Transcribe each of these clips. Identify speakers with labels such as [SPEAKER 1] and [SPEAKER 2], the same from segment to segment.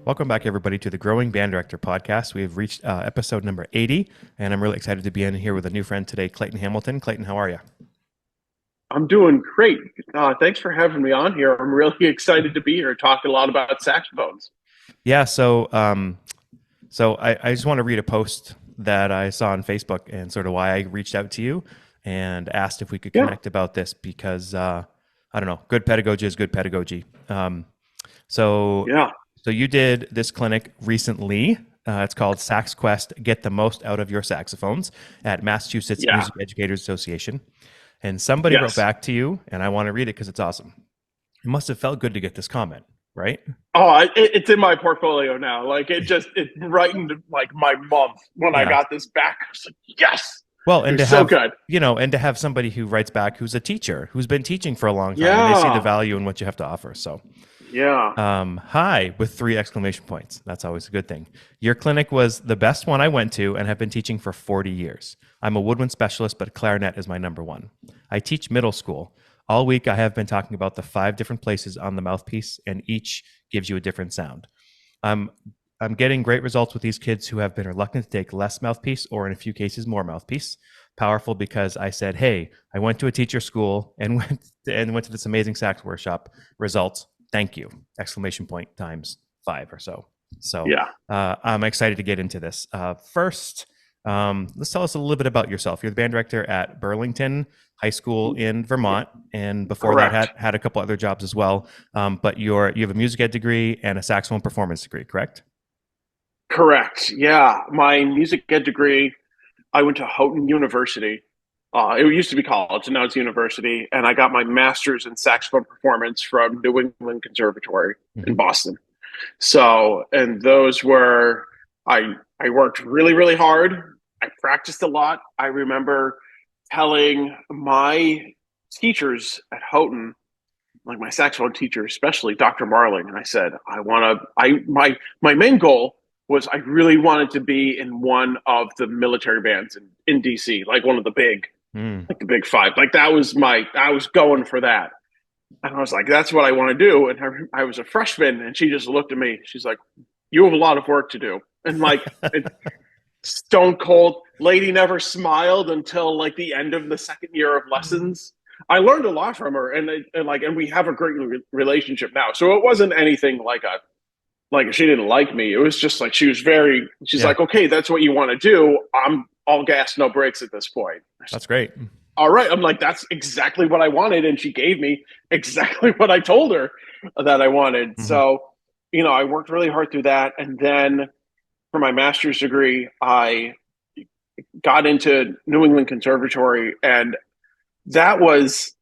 [SPEAKER 1] Welcome back, everybody, to the Growing Band Director podcast. We've reached episode number 80, and I'm really excited to be in here with a new friend today, Clayton Hamilton. Clayton, how are you?
[SPEAKER 2] I'm doing great. Thanks for having me on here. I'm really excited to be here talking a lot about saxophones.
[SPEAKER 1] Yeah, so I just want to read a post that I saw on Facebook and sort of why I reached out to you and asked if we could connect about this because, I don't know, good pedagogy is good pedagogy. So you did this clinic recently. It's called Sax Quest, Get the Most Out of Your Saxophones at Massachusetts Music Educators Association. And somebody wrote back to you, and I want to read it because it's awesome. It must have felt good to get this comment, right?
[SPEAKER 2] Oh, it's in my portfolio now. Like it brightened like my month when I got this back. I was like, yes.
[SPEAKER 1] Well, and to
[SPEAKER 2] so
[SPEAKER 1] have,
[SPEAKER 2] good.
[SPEAKER 1] And to have somebody who writes back who's a teacher, who's been teaching for a long time, and they see the value in what you have to offer. So hi, with 3 exclamation points. That's always a good thing. Your clinic was the best one I went to and have been teaching for 40 years. I'm a woodwind specialist, but clarinet is my number one. I teach middle school. All week I have been talking about the 5 different places on the mouthpiece, and each gives you a different sound. I'm getting great results with these kids who have been reluctant to take less mouthpiece or in a few cases more mouthpiece. Powerful because I said, hey, I went to a teacher school and went to this amazing sax workshop. Results. Thank you! Exclamation point times 5 or so. So I'm excited to get into this. First, let's tell us a little bit about yourself. You're the band director at Burlington High School in Vermont, and before that had a couple other jobs as well. But you have a music ed degree and a saxophone performance degree, correct?
[SPEAKER 2] Correct. Yeah, my music ed degree. I went to Houghton University. It used to be college, and now it's university. And I got my master's in saxophone performance from New England Conservatory in Boston. So, and those were, I worked really, really hard. I practiced a lot. I remember telling my teachers at Houghton, like my saxophone teacher, especially Dr. Marling, and I said, my main goal was I really wanted to be in one of the military bands in DC, like one of the big, like the big 5. Like I was going for that. And I was like, that's what I want to do. And I was a freshman, and she just looked at me. She's like, you have a lot of work to do. And like, stone cold lady never smiled until like the end of the second year of lessons. I learned a lot from her, and we have a great relationship now. So it wasn't anything like she didn't like me. It was just like she's like, okay, that's what you want to do. I'm all gas, no brakes at this point.
[SPEAKER 1] That's great.
[SPEAKER 2] All right. I'm like, that's exactly what I wanted. And she gave me exactly what I told her that I wanted. Mm-hmm. So, I worked really hard through that. And then for my master's degree, I got into New England Conservatory. And that was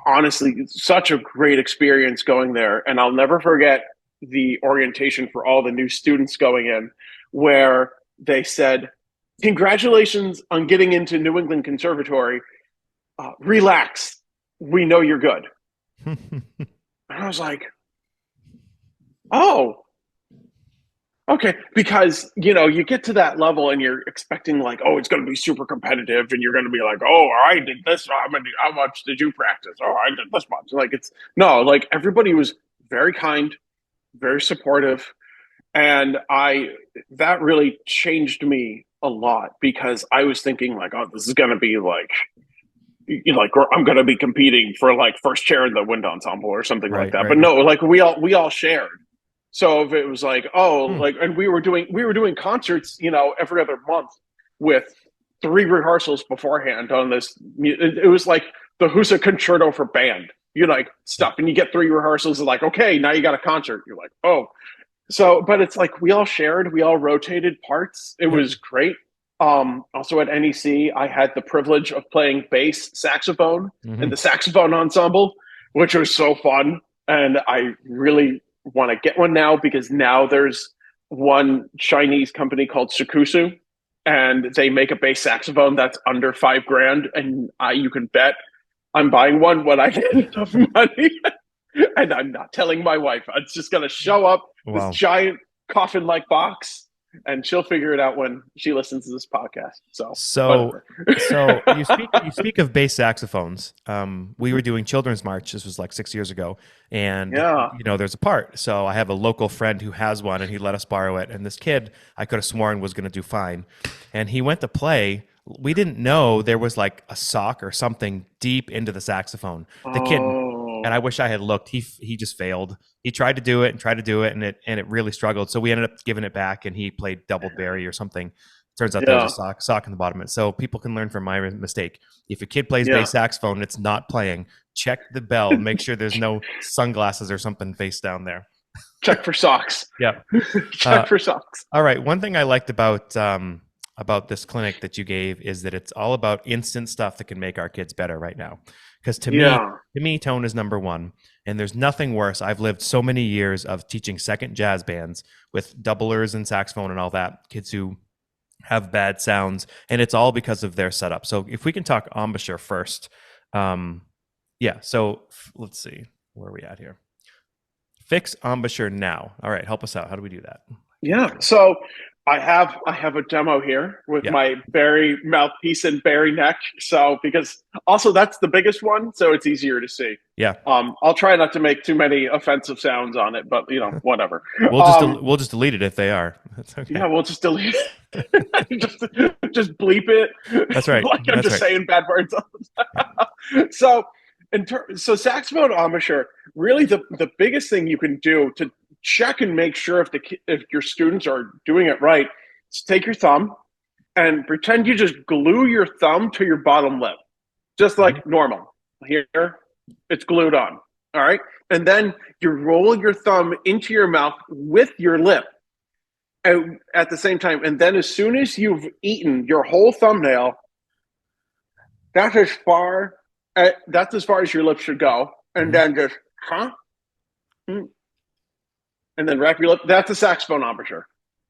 [SPEAKER 2] honestly such a great experience going there. And I'll never forget the orientation for all the new students going in, where they said, congratulations on getting into New England Conservatory. Relax. We know you're good. And I was like, oh, okay. Because, you get to that level and you're expecting like, oh, it's going to be super competitive. And you're going to be like, oh, I did this. How much did you practice? Oh, I did this much. Like everybody was very kind, very supportive. And that really changed me a lot, because I was thinking like, oh, this is going to be like I'm going to be competing for like first chair in the wind ensemble or something like that. Right. But no, like we all shared. So if it was like, and we were doing concerts, every other month with 3 rehearsals beforehand on this. It was like the Husa concerto for band. You stuff, and you get 3 rehearsals. And like, okay, now you got a concert. You're like, oh. So, but it's like we all shared, we all rotated parts. It was great. Also at NEC, I had the privilege of playing bass saxophone in the saxophone ensemble, which was so fun. And I really want to get one now, because now there's one Chinese company called Shikusu, and they make a bass saxophone that's under $5,000. And you can bet I'm buying one when I get enough money. And I'm not telling my wife. It's just going to show up, this giant coffin-like box. and she'll figure it out when she listens to this podcast. So
[SPEAKER 1] So,
[SPEAKER 2] whatever.
[SPEAKER 1] so you speak of bass saxophones. We were doing Children's March. This was like 6 years ago, and
[SPEAKER 2] Yeah.
[SPEAKER 1] there's a part. So I have a local friend who has one, and he let us borrow it. And this kid, I could have sworn was going to do fine, and he went to play. We didn't know there was like a sock or something deep into the saxophone. The kid, and
[SPEAKER 2] Oh.
[SPEAKER 1] I wish I had looked. He just failed. He tried to do it and tried to do it, and it really struggled. So we ended up giving it back, and he played double berry or something. Turns out there was
[SPEAKER 2] Yeah.
[SPEAKER 1] a sock in the bottom of it. So people can learn from my mistake. If a kid plays
[SPEAKER 2] Yeah.
[SPEAKER 1] bass saxophone and it's not playing, check the bell. Make sure there's no sunglasses or something face down there.
[SPEAKER 2] Check for socks.
[SPEAKER 1] Yeah.
[SPEAKER 2] Check for socks.
[SPEAKER 1] All right. One thing I liked about this clinic that you gave is that it's all about instant stuff that can make our kids better right now. Because to me, tone is number one. And there's nothing worse. I've lived so many years of teaching second jazz bands with doublers and saxophone and all that. Kids who have bad sounds, and it's all because of their setup. So if we can talk embouchure first. So let's see, where are we at here? Fix embouchure now. All right, help us out. How do we do that?
[SPEAKER 2] Yeah. So I have a demo here with my Barry mouthpiece and Barry neck. So because also that's the biggest one, so it's easier to see.
[SPEAKER 1] Yeah.
[SPEAKER 2] I'll try not to make too many offensive sounds on it, but whatever.
[SPEAKER 1] We'll just delete it if they are. That's okay.
[SPEAKER 2] Yeah, we'll just delete it. just bleep it.
[SPEAKER 1] That's right.
[SPEAKER 2] Like I'm just saying bad words all the time. So saxophone embouchure, really the biggest thing you can do to check and make sure if your students are doing it right is take your thumb and pretend you just glue your thumb to your bottom lip, just like normal. Here, it's glued on. All right, and then you roll your thumb into your mouth with your lip at the same time, and then as soon as you've eaten your whole thumbnail, that's as far as your lips should go, and then just and then wrap your lip. That's a saxophone embouchure.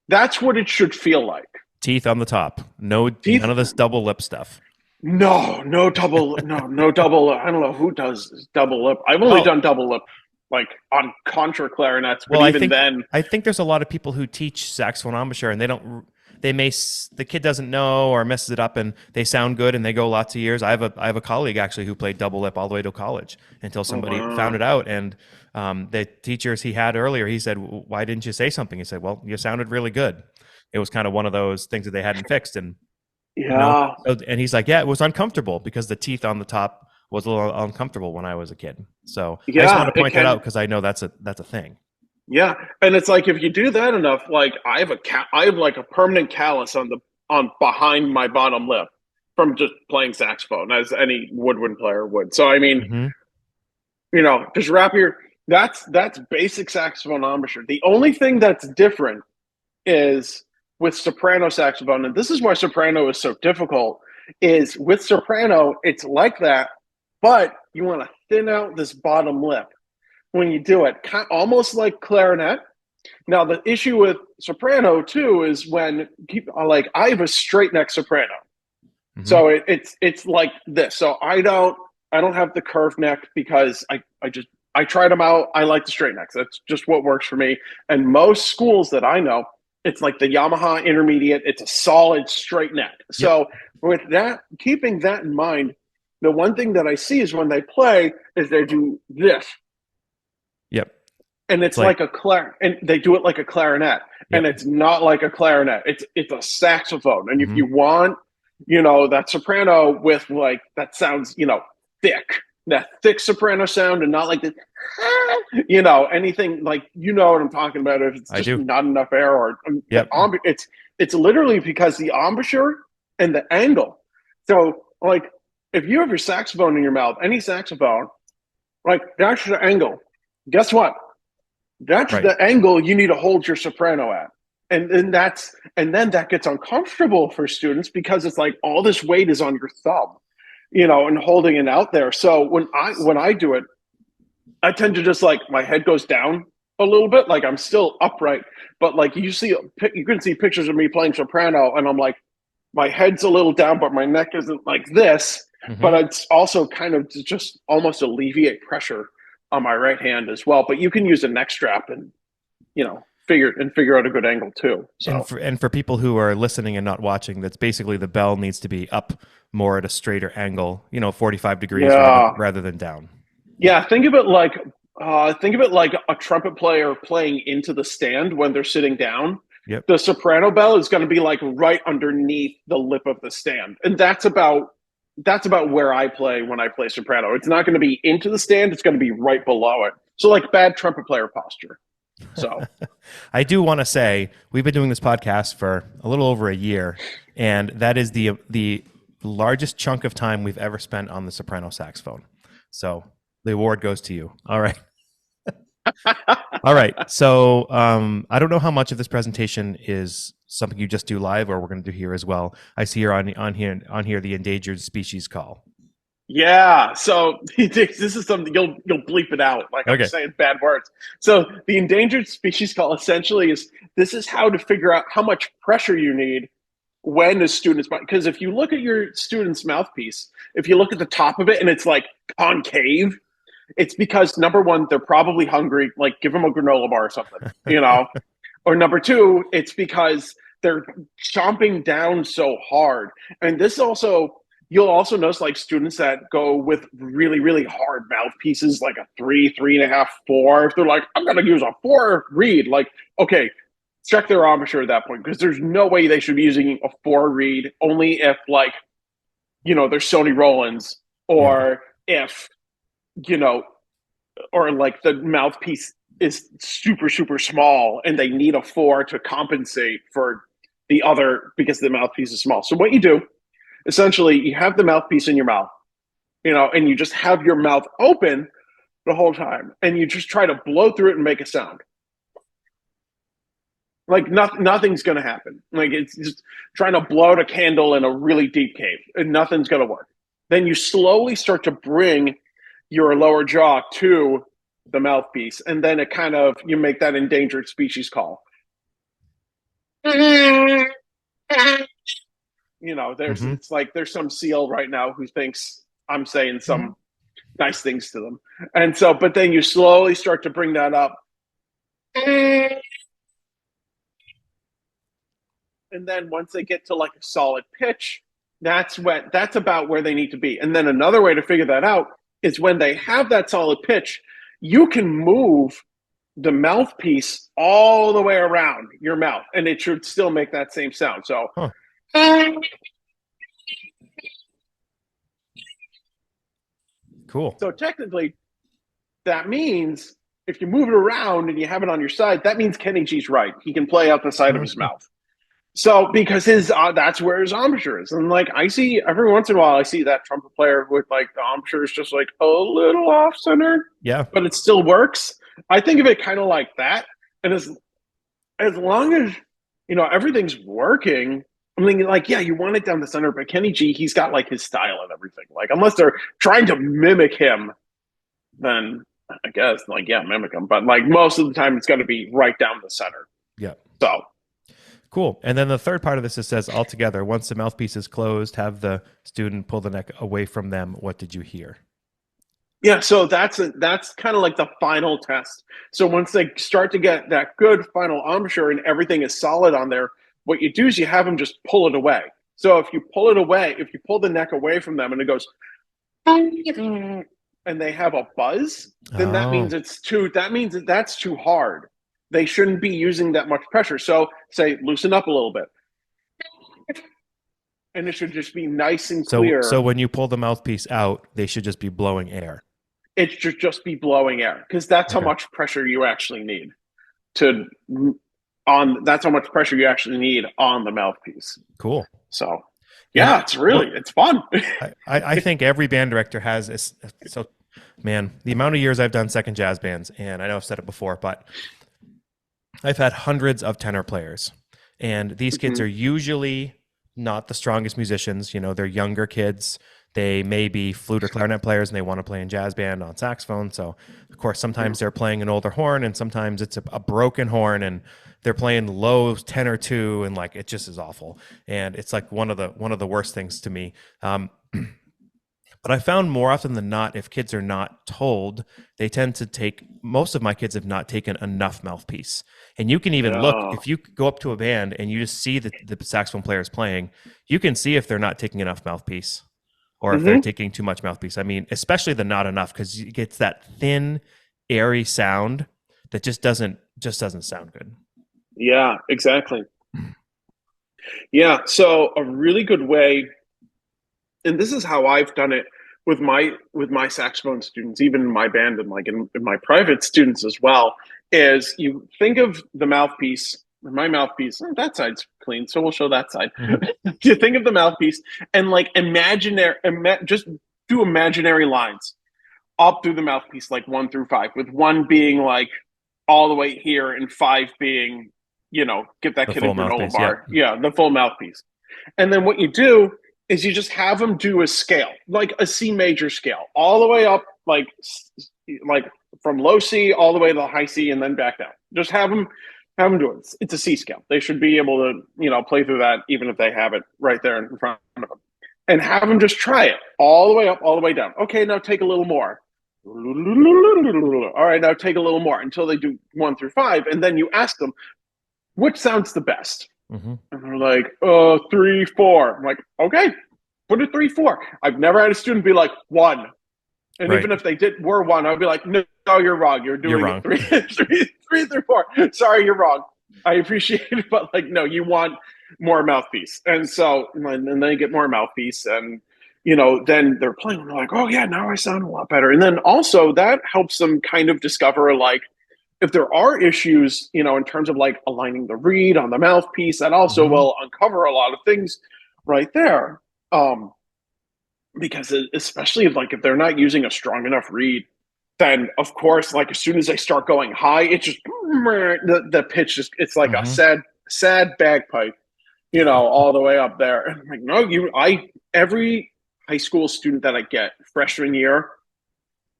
[SPEAKER 2] That's what it should feel like.
[SPEAKER 1] Teeth on the top. None of this double lip stuff.
[SPEAKER 2] No double. No double. I don't know who does double lip. I've only done double lip like on contra clarinets, but
[SPEAKER 1] I think there's a lot of people who teach saxophone embouchure and the kid doesn't know or messes it up and they sound good and they go lots of years. I have a colleague actually who played double lip all the way to college until somebody found it out. And the teachers he had earlier, he said, "Why didn't you say something?" He said, "Well, you sounded really good." It was kind of one of those things that they hadn't fixed. And and he's like, "Yeah, it was uncomfortable because the teeth on the top was a little uncomfortable when I was a kid." So I just want to point that out because I know that's a thing.
[SPEAKER 2] Yeah, and it's like if you do that enough, like I have like a permanent callus on behind my bottom lip from just playing saxophone, as any woodwind player would. So I mean, just wrap that's basic saxophone embouchure. The only thing that's different is with soprano saxophone, and this is why soprano is so difficult. Is with soprano, it's like that, but you want to thin out this bottom lip when you do it, almost like clarinet. Now, the issue with soprano too is when I have a straight neck soprano, so it's like this. So I don't have the curved neck because I tried them out. I like the straight necks. That's just what works for me. And most schools that I know, it's like the Yamaha intermediate. It's a solid straight neck. So with that, keeping that in mind, the one thing that I see is when they play is they do this.
[SPEAKER 1] Yep.
[SPEAKER 2] And it's like a and they do it like a clarinet. And it's not like a clarinet. It's a saxophone. And if you want, that soprano with like that sounds, thick, that thick soprano sound and not like this, anything like, what I'm talking about. If it's just not enough air or it's literally because the embouchure and the angle. So like if you have your saxophone in your mouth, any saxophone, like that's the angle. Guess what? That's the angle you need to hold your soprano at. And then that gets uncomfortable for students because it's like all this weight is on your thumb, and holding it out there. So when I do it, I tend to just like my head goes down a little bit, like I'm still upright, but like you can see pictures of me playing soprano and I'm like, my head's a little down, but my neck isn't like this, but it's also kind of to just almost alleviate pressure on my right hand as well. But you can use a neck strap and, figure out a good angle too. So
[SPEAKER 1] and for people who are listening and not watching, that's basically the bell needs to be up more at a straighter angle, 45 degrees rather than down.
[SPEAKER 2] Yeah, think of it like a trumpet player playing into the stand when they're sitting down.
[SPEAKER 1] Yep.
[SPEAKER 2] The soprano bell is going to be like right underneath the lip of the stand, and that's about where I play when I play soprano. It's not going to be into the stand; it's going to be right below it. So like bad trumpet player posture. So
[SPEAKER 1] I do want to say we've been doing this podcast for a little over a year, and that is the largest chunk of time we've ever spent on the soprano saxophone. So the award goes to you. All right. All right. So I don't know how much of this presentation is something you just do live or we're going to do here as well. I see you're on here the endangered species call.
[SPEAKER 2] Yeah. So this is something you'll bleep it out. Like I'm saying bad words. So the endangered species call essentially this is how to figure out how much pressure you need when a student's, because if you look at your student's mouthpiece, if you look at the top of it and it's like concave, it's because number one, they're probably hungry, like give them a granola bar or something, or number two, it's because they're chomping down so hard. And this also, you'll also notice like students that go with really, really hard mouthpieces, like a 3.5, 4. If they're like, I'm going to use a 4 reed, like, okay, check their embouchure at that point, because there's no way they should be using a 4 reed, only if like, they're Sony Rollins, or if, or like the mouthpiece is super, super small and they need a 4 to compensate for the other because the mouthpiece is small. So what you do, essentially, you have the mouthpiece in your mouth, and you just have your mouth open the whole time, and you just try to blow through it and make a sound. Like nothing's going to happen. Like it's just trying to blow out a candle in a really deep cave, and nothing's going to work. Then you slowly start to bring your lower jaw to the mouthpiece, and then you make that endangered species call. It's like there's some seal right now who thinks I'm saying some nice things to them. And so, but then you slowly start to bring that up. And then once they get to like a solid pitch, that's about where they need to be. And then another way to figure that out is when they have that solid pitch, you can move the mouthpiece all the way around your mouth, and it should still make that same sound. So,
[SPEAKER 1] cool.
[SPEAKER 2] So technically, that means if you move it around and you have it on your side, that means Kenny G's right. He can play out the side of his mouth. So because that's where his embouchure is. And like I see every once in a while, I see that trumpet player with like the embouchure is just like a little off center.
[SPEAKER 1] Yeah.
[SPEAKER 2] But it still works. I think of it kind of like that. And as long as, everything's working, I mean, like, yeah, you want it down the center, but Kenny G, he's got like his style and everything. Like, unless they're trying to mimic him, then I guess, like, yeah, mimic him. But like most of the time, it's going to be right down the center.
[SPEAKER 1] Yeah.
[SPEAKER 2] So.
[SPEAKER 1] Cool. And then the third part of this, it says altogether, once the mouthpiece is closed, have the student pull the neck away from them. What did you hear?
[SPEAKER 2] Yeah, so that's kind of like the final test. So once they start to get that good final embouchure and everything is solid on there, what you do is you have them just pull it away. So if you pull the neck away from them and it goes, and they have a buzz, then that means that's too hard. They shouldn't be using that much pressure. So say, loosen up a little bit. And it should just be nice and clear.
[SPEAKER 1] So when you pull the mouthpiece out, they should just be blowing air.
[SPEAKER 2] It should just be blowing air, because that's how much pressure you actually need that's how much pressure you actually need on the mouthpiece.
[SPEAKER 1] Cool.
[SPEAKER 2] So yeah, it's fun.
[SPEAKER 1] I think every band director has this. So man, the amount of years I've done second jazz bands, and I know I've said it before, but I've had hundreds of tenor players, and these kids are usually not the strongest musicians. They're younger kids. They may be flute or clarinet players, and they want to play in jazz band on saxophone. So, of course, sometimes they're playing an older horn, and sometimes it's a broken horn, and they're playing low tenor too, and like it just is awful. And it's like one of the worst things to me. But I found more often than not, if kids are not told, they tend to take, most of my kids have not taken enough mouthpiece. And you can even look, if you go up to a band and you just see the saxophone players playing, you can see if they're not taking enough mouthpiece or if they're taking too much mouthpiece. I mean, especially the not enough, because it gets that thin, airy sound that just doesn't sound good.
[SPEAKER 2] Yeah, exactly. Yeah, so a really good way, and this is how I've done it with my saxophone students, even in my band and like in my private students as well, is you think of the mouthpiece, my mouthpiece, that side's clean, so we'll show that side. You think of the mouthpiece and like just do imaginary lines up through the mouthpiece, like 1 through 5, with 1 being like all the way here and 5 being, get that kid a granola bar. Yeah, the full mouthpiece. And then what you do is you just have them do a scale, like a C major scale, all the way up, like from low C all the way to the high C, and then back down. Just have them do it. It's a C scale. They should be able to, play through that, even if they have it right there in front of them. And have them just try it all the way up, all the way down. Okay, now take a little more. All right, now take a little more until they do 1 through 5, and then you ask them, which sounds the best? And they're like, 3, 4. I'm like, okay, put it 3, 4. I've never had a student be like 1. And even if they were 1, I'd be like, no, you're wrong. You're doing it 3 through 4. Sorry, you're wrong. I appreciate it, but like, no, you want more mouthpiece. And so, and then you get more mouthpiece, and then they're playing. And they're like, oh yeah, now I sound a lot better. And then also that helps them kind of discover like, if there are issues, in terms of like aligning the reed on the mouthpiece, that also will uncover a lot of things right there. Because especially if they're not using a strong enough reed, then of course, like as soon as they start going high, it just the pitch it's like a sad bagpipe, all the way up there. And I'm like, no, every high school student that I get freshman year,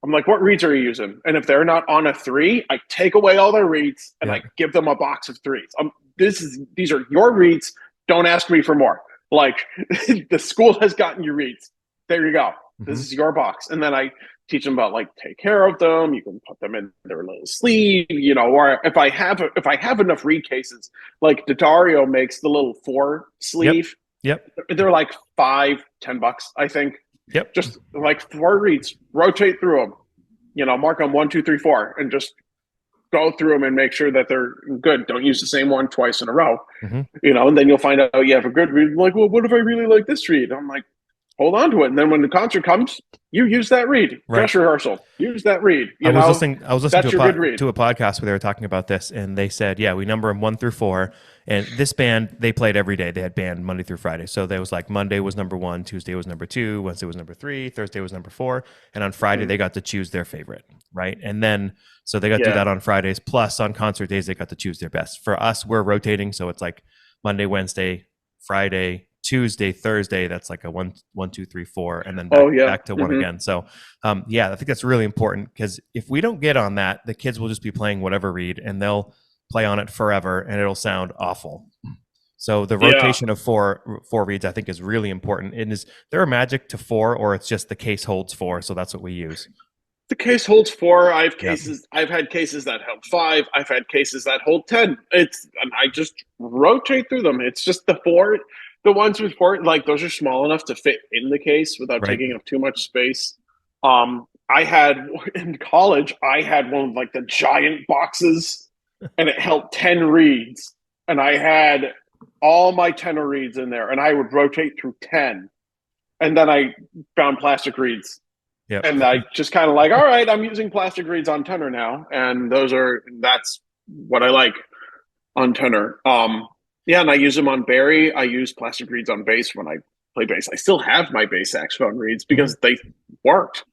[SPEAKER 2] I'm like, what reeds are you using? And if they're not on a 3, I take away all their reeds and I give them a box of 3s. These are your reeds. Don't ask me for more. Like the school has gotten your reeds. There you go. This is your box. And then I teach them about like take care of them. You can put them in their little sleeve, or if I have enough reed cases, like Daddario makes the little 4 sleeve.
[SPEAKER 1] Yep.
[SPEAKER 2] They're like $5-10, I think.
[SPEAKER 1] Yep.
[SPEAKER 2] Just like 4 reeds, rotate through them, mark them 1, 2, 3, 4, and just go through them and make sure that they're good. Don't use the same one twice in a row, and then you'll find out you have a good reed. Like, well, what if I really like this reed? I'm like, hold on to it. And then when the concert comes, you use that reed. Dress rehearsal, use that reed. I was listening to
[SPEAKER 1] a podcast where they were talking about this, and they said, yeah, we number them 1 through 4. And this band, they played every day. They had band Monday through Friday. So there was like Monday was number 1, Tuesday was number 2, Wednesday was number 3, Thursday was number 4. And on Friday, they got to choose their favorite, right? And then, so they got to do that on Fridays. Plus on concert days, they got to choose their best. For us, we're rotating. So it's like Monday, Wednesday, Friday, Tuesday, Thursday. That's like a 1, 2, 3, 4, and then back to 1 again. So I think that's really important, because if we don't get on that, the kids will just be playing whatever reed and they'll play on it forever and it'll sound awful. So the rotation of four reeds, I think, is really important. And is there a magic to 4, or it's just the case holds 4? So that's what we use.
[SPEAKER 2] The case holds 4. I have cases. I've had cases that hold 5. I've had cases that hold 10. And I just rotate through them. It's just the 4. The ones with 4, like those are small enough to fit in the case without taking up too much space. I had in college, I had one of like the giant boxes, and it held 10 reeds, and I had all my tenor reeds in there, and I would rotate through 10, and then I found plastic reeds. Yep. And I just kind of like, all right, I'm using plastic reeds on tenor now, and that's what I like on tenor. And I use them on Barry. I use plastic reeds on bass when I play bass. I still have my bass saxophone reeds because they worked.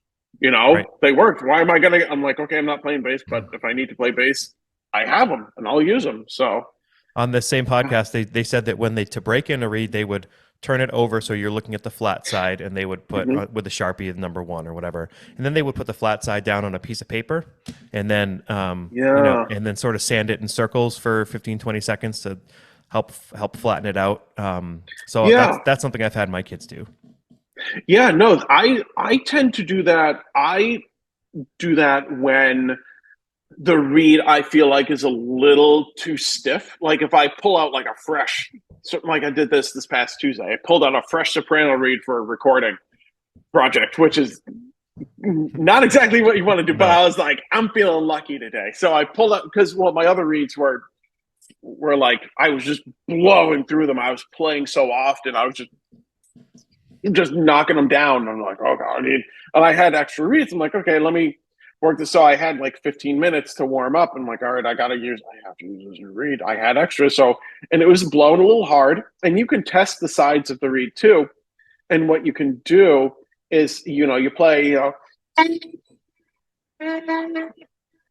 [SPEAKER 2] They worked. Why am I gonna? I'm like, okay, I'm not playing bass, but if I need to play bass, I have them and I'll use them. So
[SPEAKER 1] on the same podcast, they said that when to break in a reed, they would turn it over so you're looking at the flat side, and they would put with a Sharpie number 1 or whatever, and then they would put the flat side down on a piece of paper, and then and then sort of sand it in circles for 15-20 seconds to help flatten it out. So that's something I've had my kids do.
[SPEAKER 2] Yeah, no, I tend to do that. I do that when the read I feel like is a little too stiff. Like if I pull out like a fresh, like I did this past Tuesday, I pulled out a fresh soprano read for a recording project, which is not exactly what you want to do. But
[SPEAKER 1] No.
[SPEAKER 2] I was like, I'm feeling lucky today, so I pulled out because my other reads were like I was just blowing through them. I was playing so often, I was just knocking them down. I'm like, oh god, and I had extra reads. I'm like, okay, let me work this. So I had like 15 minutes to warm up. I'm like, all right, I have to use this read. I had extra, so and it was blowing a little hard. And you can test the sides of the reed too. And what you can do is, you play, and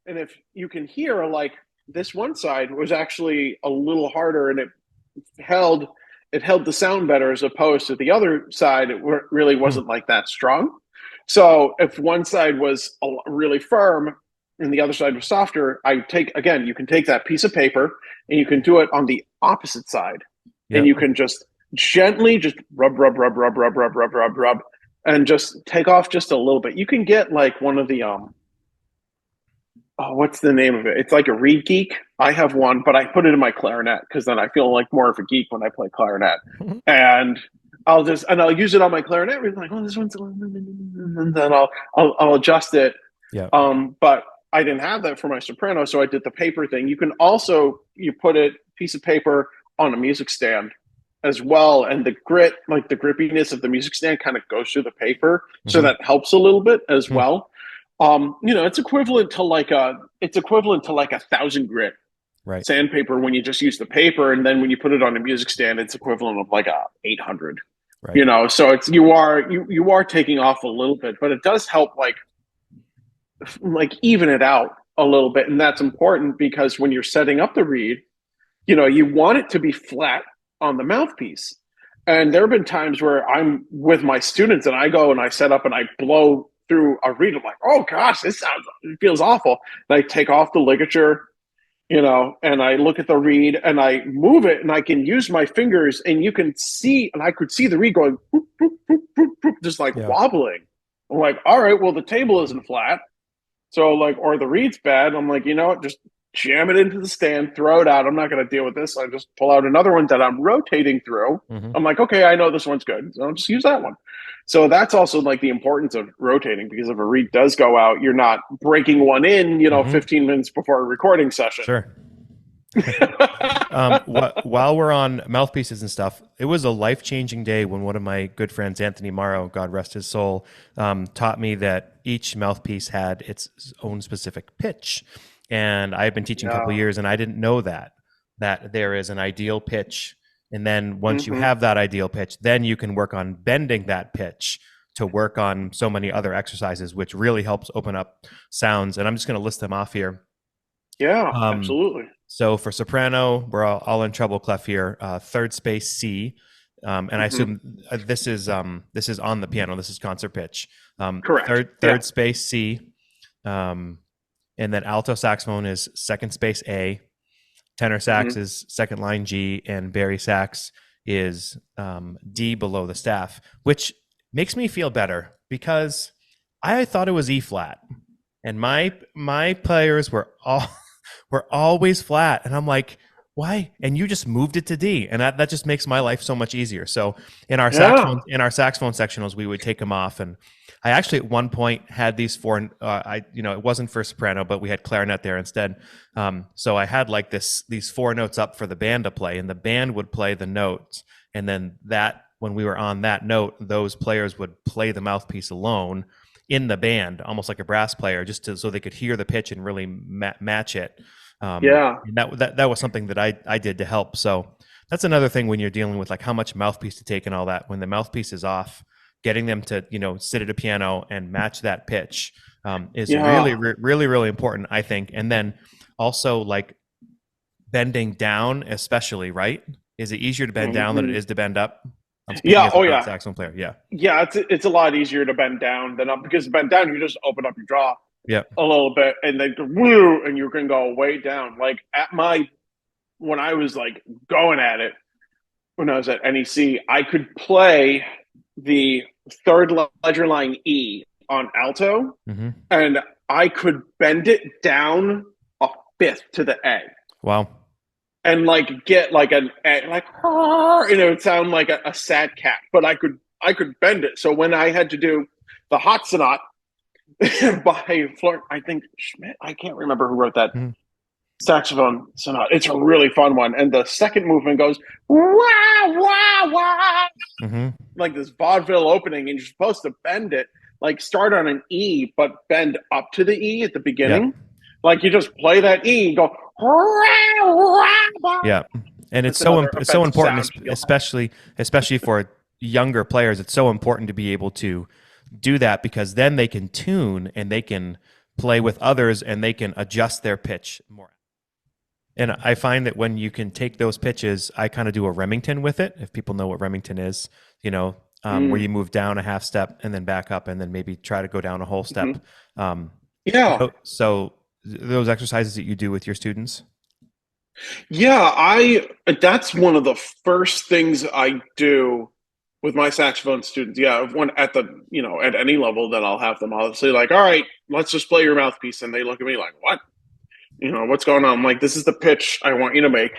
[SPEAKER 2] if you can hear like this one side was actually a little harder, and held it held the sound better as opposed to the other side. It really wasn't like that strong. So if one side was really firm and the other side was softer, you can take that piece of paper and you can do it on the opposite side. And
[SPEAKER 1] Yep.
[SPEAKER 2] you can just gently just rub, and just take off just a little bit. You can get like one of the oh, what's the name of it? It's like a reed geek. I have one, but I put it in my clarinet because then I feel like more of a geek when I play clarinet. And I'll use it on my clarinet. We're like, oh, this one's, and then I'll adjust it.
[SPEAKER 1] Yeah.
[SPEAKER 2] But I didn't have that for my soprano, so I did the paper thing. You can also you put a piece of paper on a music stand as well, and the grit, like the grippiness of the music stand, kind of goes through the paper, so that helps a little bit as well. It's equivalent to like a 1,000 grit
[SPEAKER 1] Right.
[SPEAKER 2] sandpaper when you just use the paper, and then when you put it on a music stand, it's equivalent of like a 800.
[SPEAKER 1] Right.
[SPEAKER 2] So it's you are taking off a little bit, but it does help like even it out a little bit, and that's important because when you're setting up the reed, you want it to be flat on the mouthpiece. And there have been times where I'm with my students and I go and I set up and I blow through a reed. I'm like, oh gosh, it feels awful. And I take off the ligature, and I look at the reed and I move it and I can use my fingers and you can see, and I could see the reed going, boop, boop, boop, boop, boop, just like wobbling. I'm like, all right, well, the table isn't flat. So like, or the reed's bad. I'm like, you know what, just jam it into the stand, throw it out. I'm not going to deal with this. I just pull out another one that I'm rotating through. I'm like, okay, I know this one's good, so I'll just use that one. So that's also like the importance of rotating, because if a reed does go out, you're not breaking one in, 15 minutes before a recording session.
[SPEAKER 1] Sure. While we're on mouthpieces and stuff, it was a life-changing day when one of my good friends, Anthony Morrow, God rest his soul, taught me that each mouthpiece had its own specific pitch. And I've been teaching a couple of years, and I didn't know that there is an ideal pitch. And then once you have that ideal pitch, then you can work on bending that pitch to work on so many other exercises, which really helps open up sounds. And I'm just going to list them off here.
[SPEAKER 2] Yeah, absolutely.
[SPEAKER 1] So for soprano, we're all in treble clef here. Third space C, and I assume this is on the piano. This is concert pitch.
[SPEAKER 2] Correct.
[SPEAKER 1] Third space C, and then alto saxophone is second space A. Tenor sax is second line G, and bari sax is D below the staff, which makes me feel better because I thought it was E flat, and my players were always flat, and I'm like, why? And you just moved it to D, and that just makes my life so much easier. So in our saxophone sectionals, we would take them off, and I actually at one point had these four. It wasn't for soprano, but we had clarinet there instead. So I had like these four notes up for the band to play, and the band would play the notes, and then when we were on that note, those players would play the mouthpiece alone in the band, almost like a brass player, so they could hear the pitch and really match it. And that was something that I did to help. So that's another thing when you're dealing with like how much mouthpiece to take and all that. When the mouthpiece is off, getting them to sit at a piano and match that pitch is really, really, really important, I think. And then also like bending down, especially, right? Is it easier to bend down than it is to bend up? Saxophone player.
[SPEAKER 2] Yeah. It's a lot easier to bend down than up, because bend down, you just open up your jaw a little bit and then woo, and you can go way down. Like when I was like going at it, when I was at NEC, I could play the third ledger line E on alto,
[SPEAKER 1] Mm-hmm.
[SPEAKER 2] and I could bend it down a fifth to the A.
[SPEAKER 1] Wow.
[SPEAKER 2] And like get like an like and it would sound like a sad cat, but I could bend it. So when I had to do the Hot Sonat by Flor, I think Schmidt, I can't remember who wrote that
[SPEAKER 1] Mm-hmm.
[SPEAKER 2] saxophone sonata. It's a really fun one, and the second movement goes wah wah wah,
[SPEAKER 1] Mm-hmm.
[SPEAKER 2] like this vaudeville opening, and you're supposed to bend it, like start on an E, but bend up to the E at the
[SPEAKER 1] Yeah.
[SPEAKER 2] beginning. Like you just play that E and go.
[SPEAKER 1] Yeah. And it's
[SPEAKER 2] That's
[SPEAKER 1] so
[SPEAKER 2] another
[SPEAKER 1] it's so
[SPEAKER 2] offensive
[SPEAKER 1] important,
[SPEAKER 2] sound you'll have.
[SPEAKER 1] especially for younger players. It's so important to be able to do that because then they can tune and they can play with others and they can adjust their pitch more. And I find that when you can take those pitches, I kind of do a Remington with it. If people know what Remington is, where you move down a half step and then back up and then maybe try to go down a whole step.
[SPEAKER 2] Yeah.
[SPEAKER 1] So those exercises that you do with your students.
[SPEAKER 2] Yeah, that's one of the first things I do with my saxophone students. Yeah, when at at any level that I'll say like, all right, let's just play your mouthpiece. And they look at me like, what? What's going on? I'm like, this is the pitch I want you to make.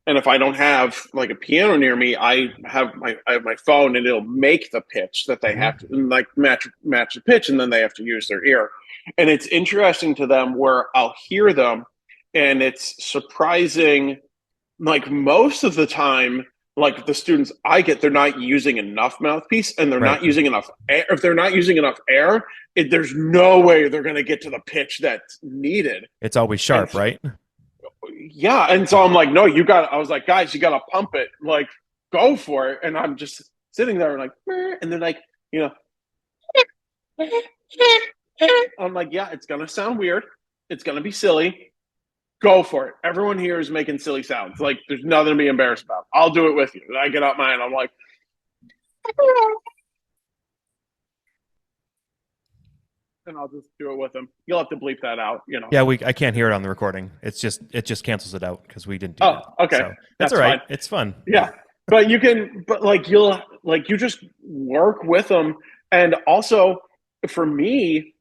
[SPEAKER 2] And if I don't have like a piano near me, I have my phone and it'll make the pitch that they have to like match the pitch, and then they have to use their ear. And it's interesting to them where I'll hear them, and it's surprising. Like most of the time, like the students I get, they're not using enough mouthpiece, and they're
[SPEAKER 1] Right.
[SPEAKER 2] not using enough air. If they're not using enough air, there's no way they're going to get to the pitch that's needed.
[SPEAKER 1] It's always sharp, right?
[SPEAKER 2] Yeah, and so I'm like, no, I was like, guys, you got to pump it, like, go for it. And I'm just sitting there like, and they're like, I'm like, yeah, it's gonna sound weird, it's gonna be silly, go for it. Everyone here is making silly sounds, like there's nothing to be embarrassed about. I'll do it with you. And I get out mine, I'm like, and I'll just do it with them. You'll have to bleep that out,
[SPEAKER 1] Yeah, I can't hear it on the recording. It just cancels it out because we didn't do that.
[SPEAKER 2] Okay,
[SPEAKER 1] so that's all right. Fine. It's fun.
[SPEAKER 2] Yeah, but you just work with them, and also for me,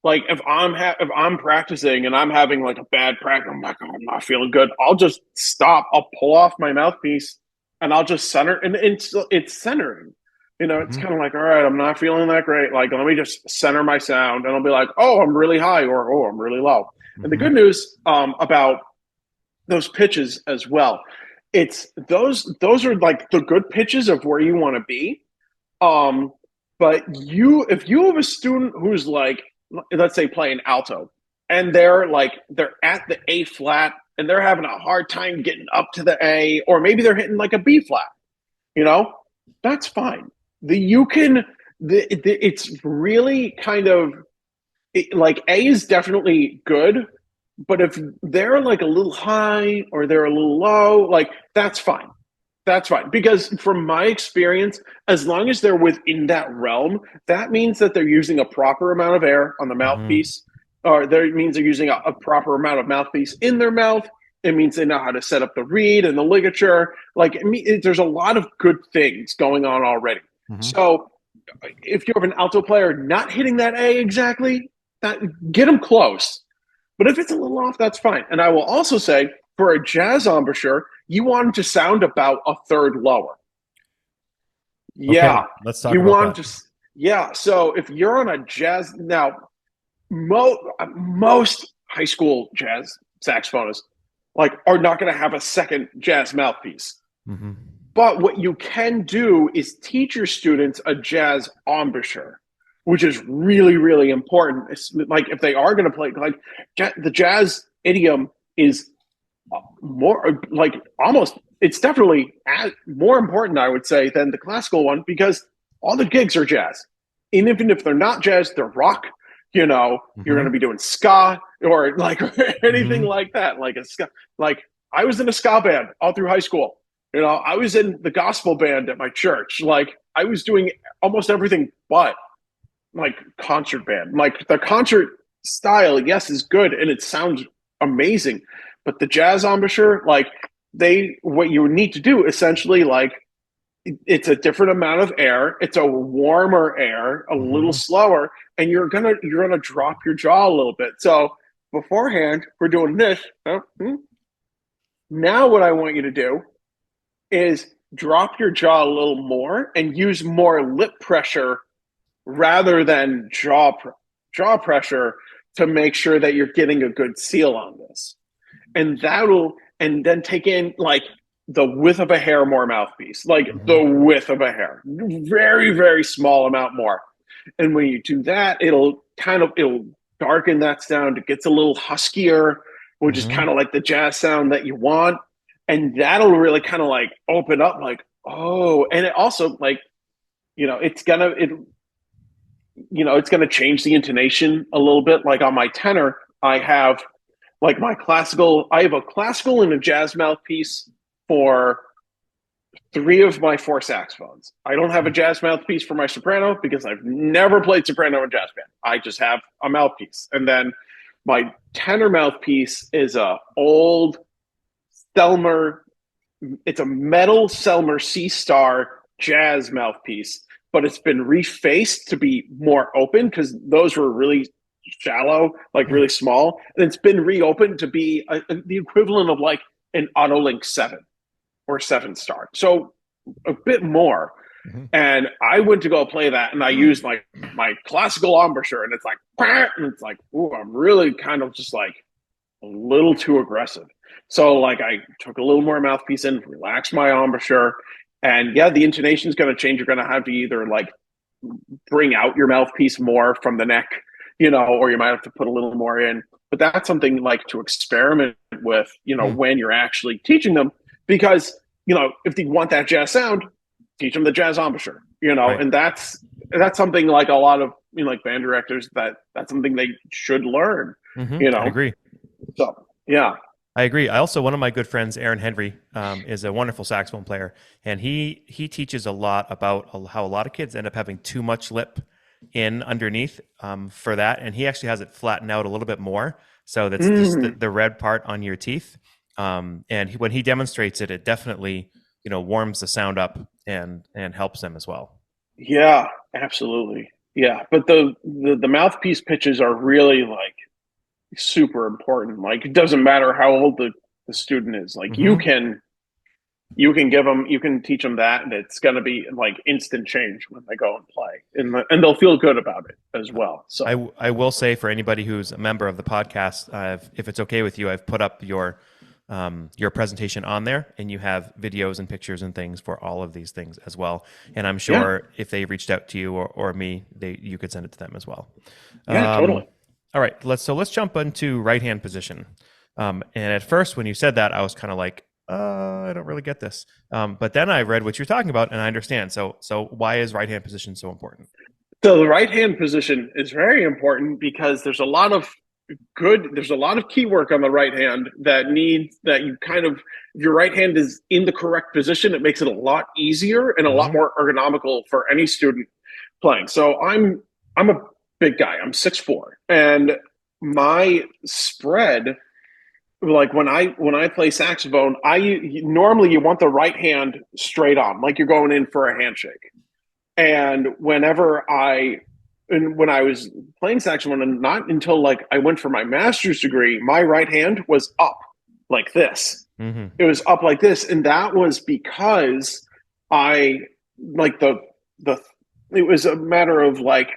[SPEAKER 2] like if I'm practicing and I'm having like a bad practice, I'm like, oh, I'm not feeling good. I'll just stop. I'll pull off my mouthpiece and I'll just center, and it's centering. It's kind of like, all right, I'm not feeling that great. Like, let me just center my sound, and I'll be like, oh, I'm really high, or oh, I'm really low. And the good news about those pitches as well, it's those are like the good pitches of where you want to be. But if you have a student who's like, let's say playing alto, and they're at the A flat and they're having a hard time getting up to the A, or maybe they're hitting like a B flat, that's fine. It's really kind of like A is definitely good, but if they're like a little high or they're a little low, like that's fine. That's fine. Because from my experience, as long as they're within that realm, that means that they're using a proper amount of air on the mouthpiece, or that means they're using a proper amount of mouthpiece in their mouth. It means they know how to set up the reed and the ligature. Like, there's a lot of good things going on already. So if you have an alto player not hitting that A exactly, get them close. But if it's a little off, that's fine. And I will also say, for a jazz embouchure, you want them to sound about a third lower. Yeah.
[SPEAKER 1] Okay, let's talk about that.
[SPEAKER 2] Yeah. So if you're on a jazz, now, most high school jazz saxophonists are not going to have a second jazz mouthpiece. But what you can do is teach your students a jazz embouchure, which is really, really important. It's like if they are going to play, like the jazz idiom is more like almost, it's definitely more important, I would say, than the classical one, because all the gigs are jazz. And even if they're not jazz, they're rock. You're going to be doing ska or like anything like that. Like a ska, like I was in a ska band all through high school. I was in the gospel band at my church. Like I was doing almost everything but like concert band. Like the concert style, yes, is good and it sounds amazing, but the jazz embouchure, what you need to do essentially, like it's a different amount of air. It's a warmer air, a little slower, and you're gonna drop your jaw a little bit. So beforehand, we're doing this. Now, what I want you to do is drop your jaw a little more and use more lip pressure rather than jaw pressure to make sure that you're getting a good seal on this. And then take in like the width of a hair more mouthpiece, like the width of a hair, very, very small amount more. And when you do that, it'll darken that sound. It gets a little huskier, which is kind of like the jazz sound that you want. And that'll really kind of like open up like, oh, and it also like, it's gonna change the intonation a little bit. Like on my tenor, I have a classical and a jazz mouthpiece for 3 of my 4 saxophones. I don't have a jazz mouthpiece for my soprano because I've never played soprano in jazz band. I just have a mouthpiece. And then my tenor mouthpiece is a old Selmer. It's a metal Selmer C-Star jazz mouthpiece, but it's been refaced to be more open because those were really shallow, like really small. And it's been reopened to be the equivalent of like an Autolink 7 or 7-star. So a bit more. And I went to go play that and I used my classical embouchure and it's like, and it's like, ooh, I'm really kind of just like a little too aggressive. So like I took a little more mouthpiece in, relaxed my embouchure, and yeah, the intonation is going to change. You're going to have to either like bring out your mouthpiece more from the neck, or you might have to put a little more in. But that's something like to experiment with, when you're actually teaching them, because, if they want that jazz sound, teach them the jazz embouchure, right. And that's something like a lot of, like band directors, that's something they should learn,
[SPEAKER 1] I agree.
[SPEAKER 2] So, yeah.
[SPEAKER 1] I agree. One of my good friends, Aaron Henry, is a wonderful saxophone player, and he teaches a lot about how a lot of kids end up having too much lip in underneath for that, and he actually has it flattened out a little bit more, so that's just the red part on your teeth. And when he demonstrates it, it definitely warms the sound up and helps them as well.
[SPEAKER 2] Yeah, absolutely. Yeah, but the mouthpiece pitches are really like super important. Like it doesn't matter how old the student is. Like you can teach them that, and it's going to be like instant change when they go and play, and they'll feel good about it as well. So
[SPEAKER 1] I will say, for anybody who's a member of the podcast, if it's okay with you, I've put up your presentation on there, and you have videos and pictures and things for all of these things as well. And I'm sure if they reached out to you or me, you could send it to them as well.
[SPEAKER 2] Yeah, totally.
[SPEAKER 1] All right, let's jump into right hand position. And at first, when you said that, I was kind of like, I don't really get this. But then I read what you're talking about, and I understand. So why is right hand position so important?
[SPEAKER 2] So the right hand position is very important because there's a lot of key work on the right hand that if your right hand is in the correct position, it makes it a lot easier and a lot more ergonomical for any student playing. So I'm a big guy. I'm 6'4", and my spread, like when I play saxophone, normally you want the right hand straight on, like you're going in for a handshake. And when I was playing saxophone, and not until like I went for my master's degree, my right hand was up like this. It was up like this, and that was because it was a matter of like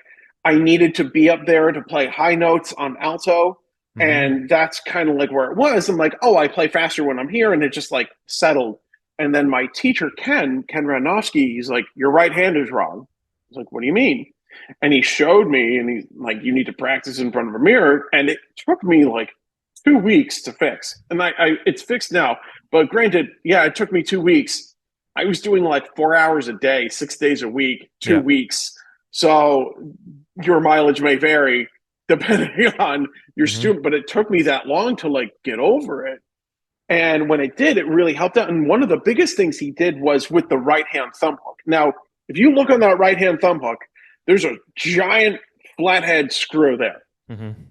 [SPEAKER 2] I needed to be up there to play high notes on alto. And that's kind of like where it was. I'm like, oh, I play faster when I'm here. And it just like settled. And then my teacher, Ken Radnofsky, he's like, your right hand is wrong. I was like, what do you mean? And he showed me, and he's like, you need to practice in front of a mirror. And it took me like 2 weeks to fix. And it's fixed now. But granted, yeah, it took me 2 weeks. I was doing like 4 hours a day, 6 days a week, 2 weeks. So your mileage may vary depending on your student, but it took me that long to like get over it. And when it did, it really helped out. And one of the biggest things he did was with the right hand thumb hook. Now, if you look on that right hand thumb hook, there's a giant flathead screw there.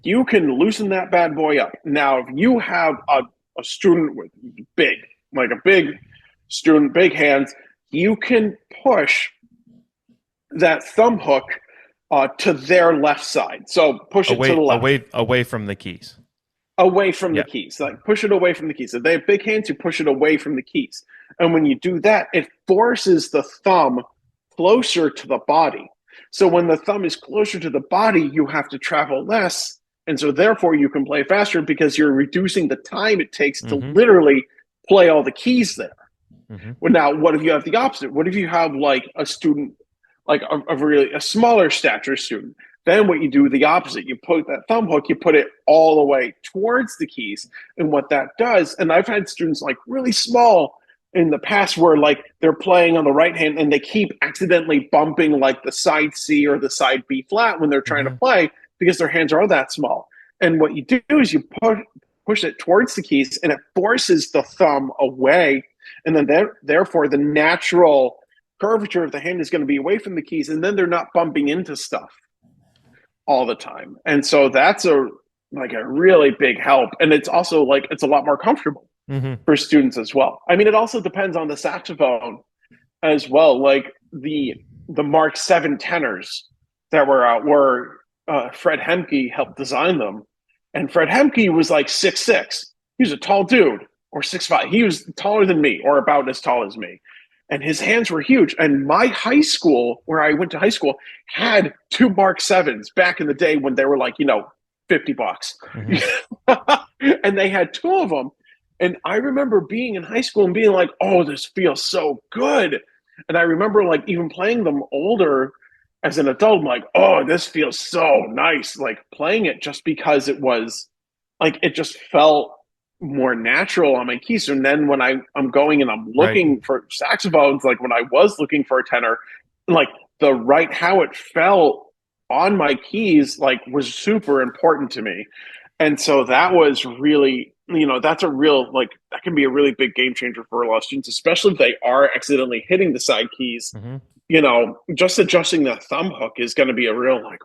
[SPEAKER 2] You can loosen that bad boy up. Now, if you have a student with big student, big hands, you can push that thumb hook to their left side. So push it to the left.
[SPEAKER 1] Away from the keys.
[SPEAKER 2] Away from the
[SPEAKER 1] Yeah.
[SPEAKER 2] keys. Like push it away from the keys. If they have big hands, you push it away from the keys. And when you do that, it forces the thumb closer to the body. So when the thumb is closer to the body, you have to travel less. And so therefore you can play faster because you're reducing the time it takes to literally play all the keys there. Well, now, what if you have the opposite? What if you have like a student, like a smaller stature student? Then what you do the opposite. You put that thumb hook, you put it all the way towards the keys. And what that does, and I've had students like really small in the past where like they're playing on the right hand and they keep accidentally bumping like the side C or the side B flat when they're trying to play because their hands are that small. And what you do is you push it towards the keys and it forces the thumb away. And then therefore the natural curvature of the hand is going to be away from the keys. And then they're not bumping into stuff all the time. And so that's a really big help. And it's also like, it's a lot more comfortable for students as well. I mean, it also depends on the saxophone as well. Like the Mark 7 tenors that were out were Fred Hemke helped design them. And Fred Hemke was like 6'6". He was a tall dude, or 6'5". He was taller than me, or about as tall as me. And his hands were huge. And my high school, where I went to high school, had 2 Mark 7s back in the day when they were like, $50. And they had 2 of them. And I remember being in high school and being like, oh, this feels so good. And I remember like even playing them older as an adult, I'm like, oh, this feels so nice. Like playing it just because it was like, it just felt more natural on my keys. And then when I'm going and I'm looking for saxophones, like when I was looking for a tenor, like how it felt on my keys, like was super important to me. And so that was really, that's a real, like, that can be a really big game changer for a lot of students, especially if they are accidentally hitting the side keys. Just adjusting the thumb hook is going to be a real, like,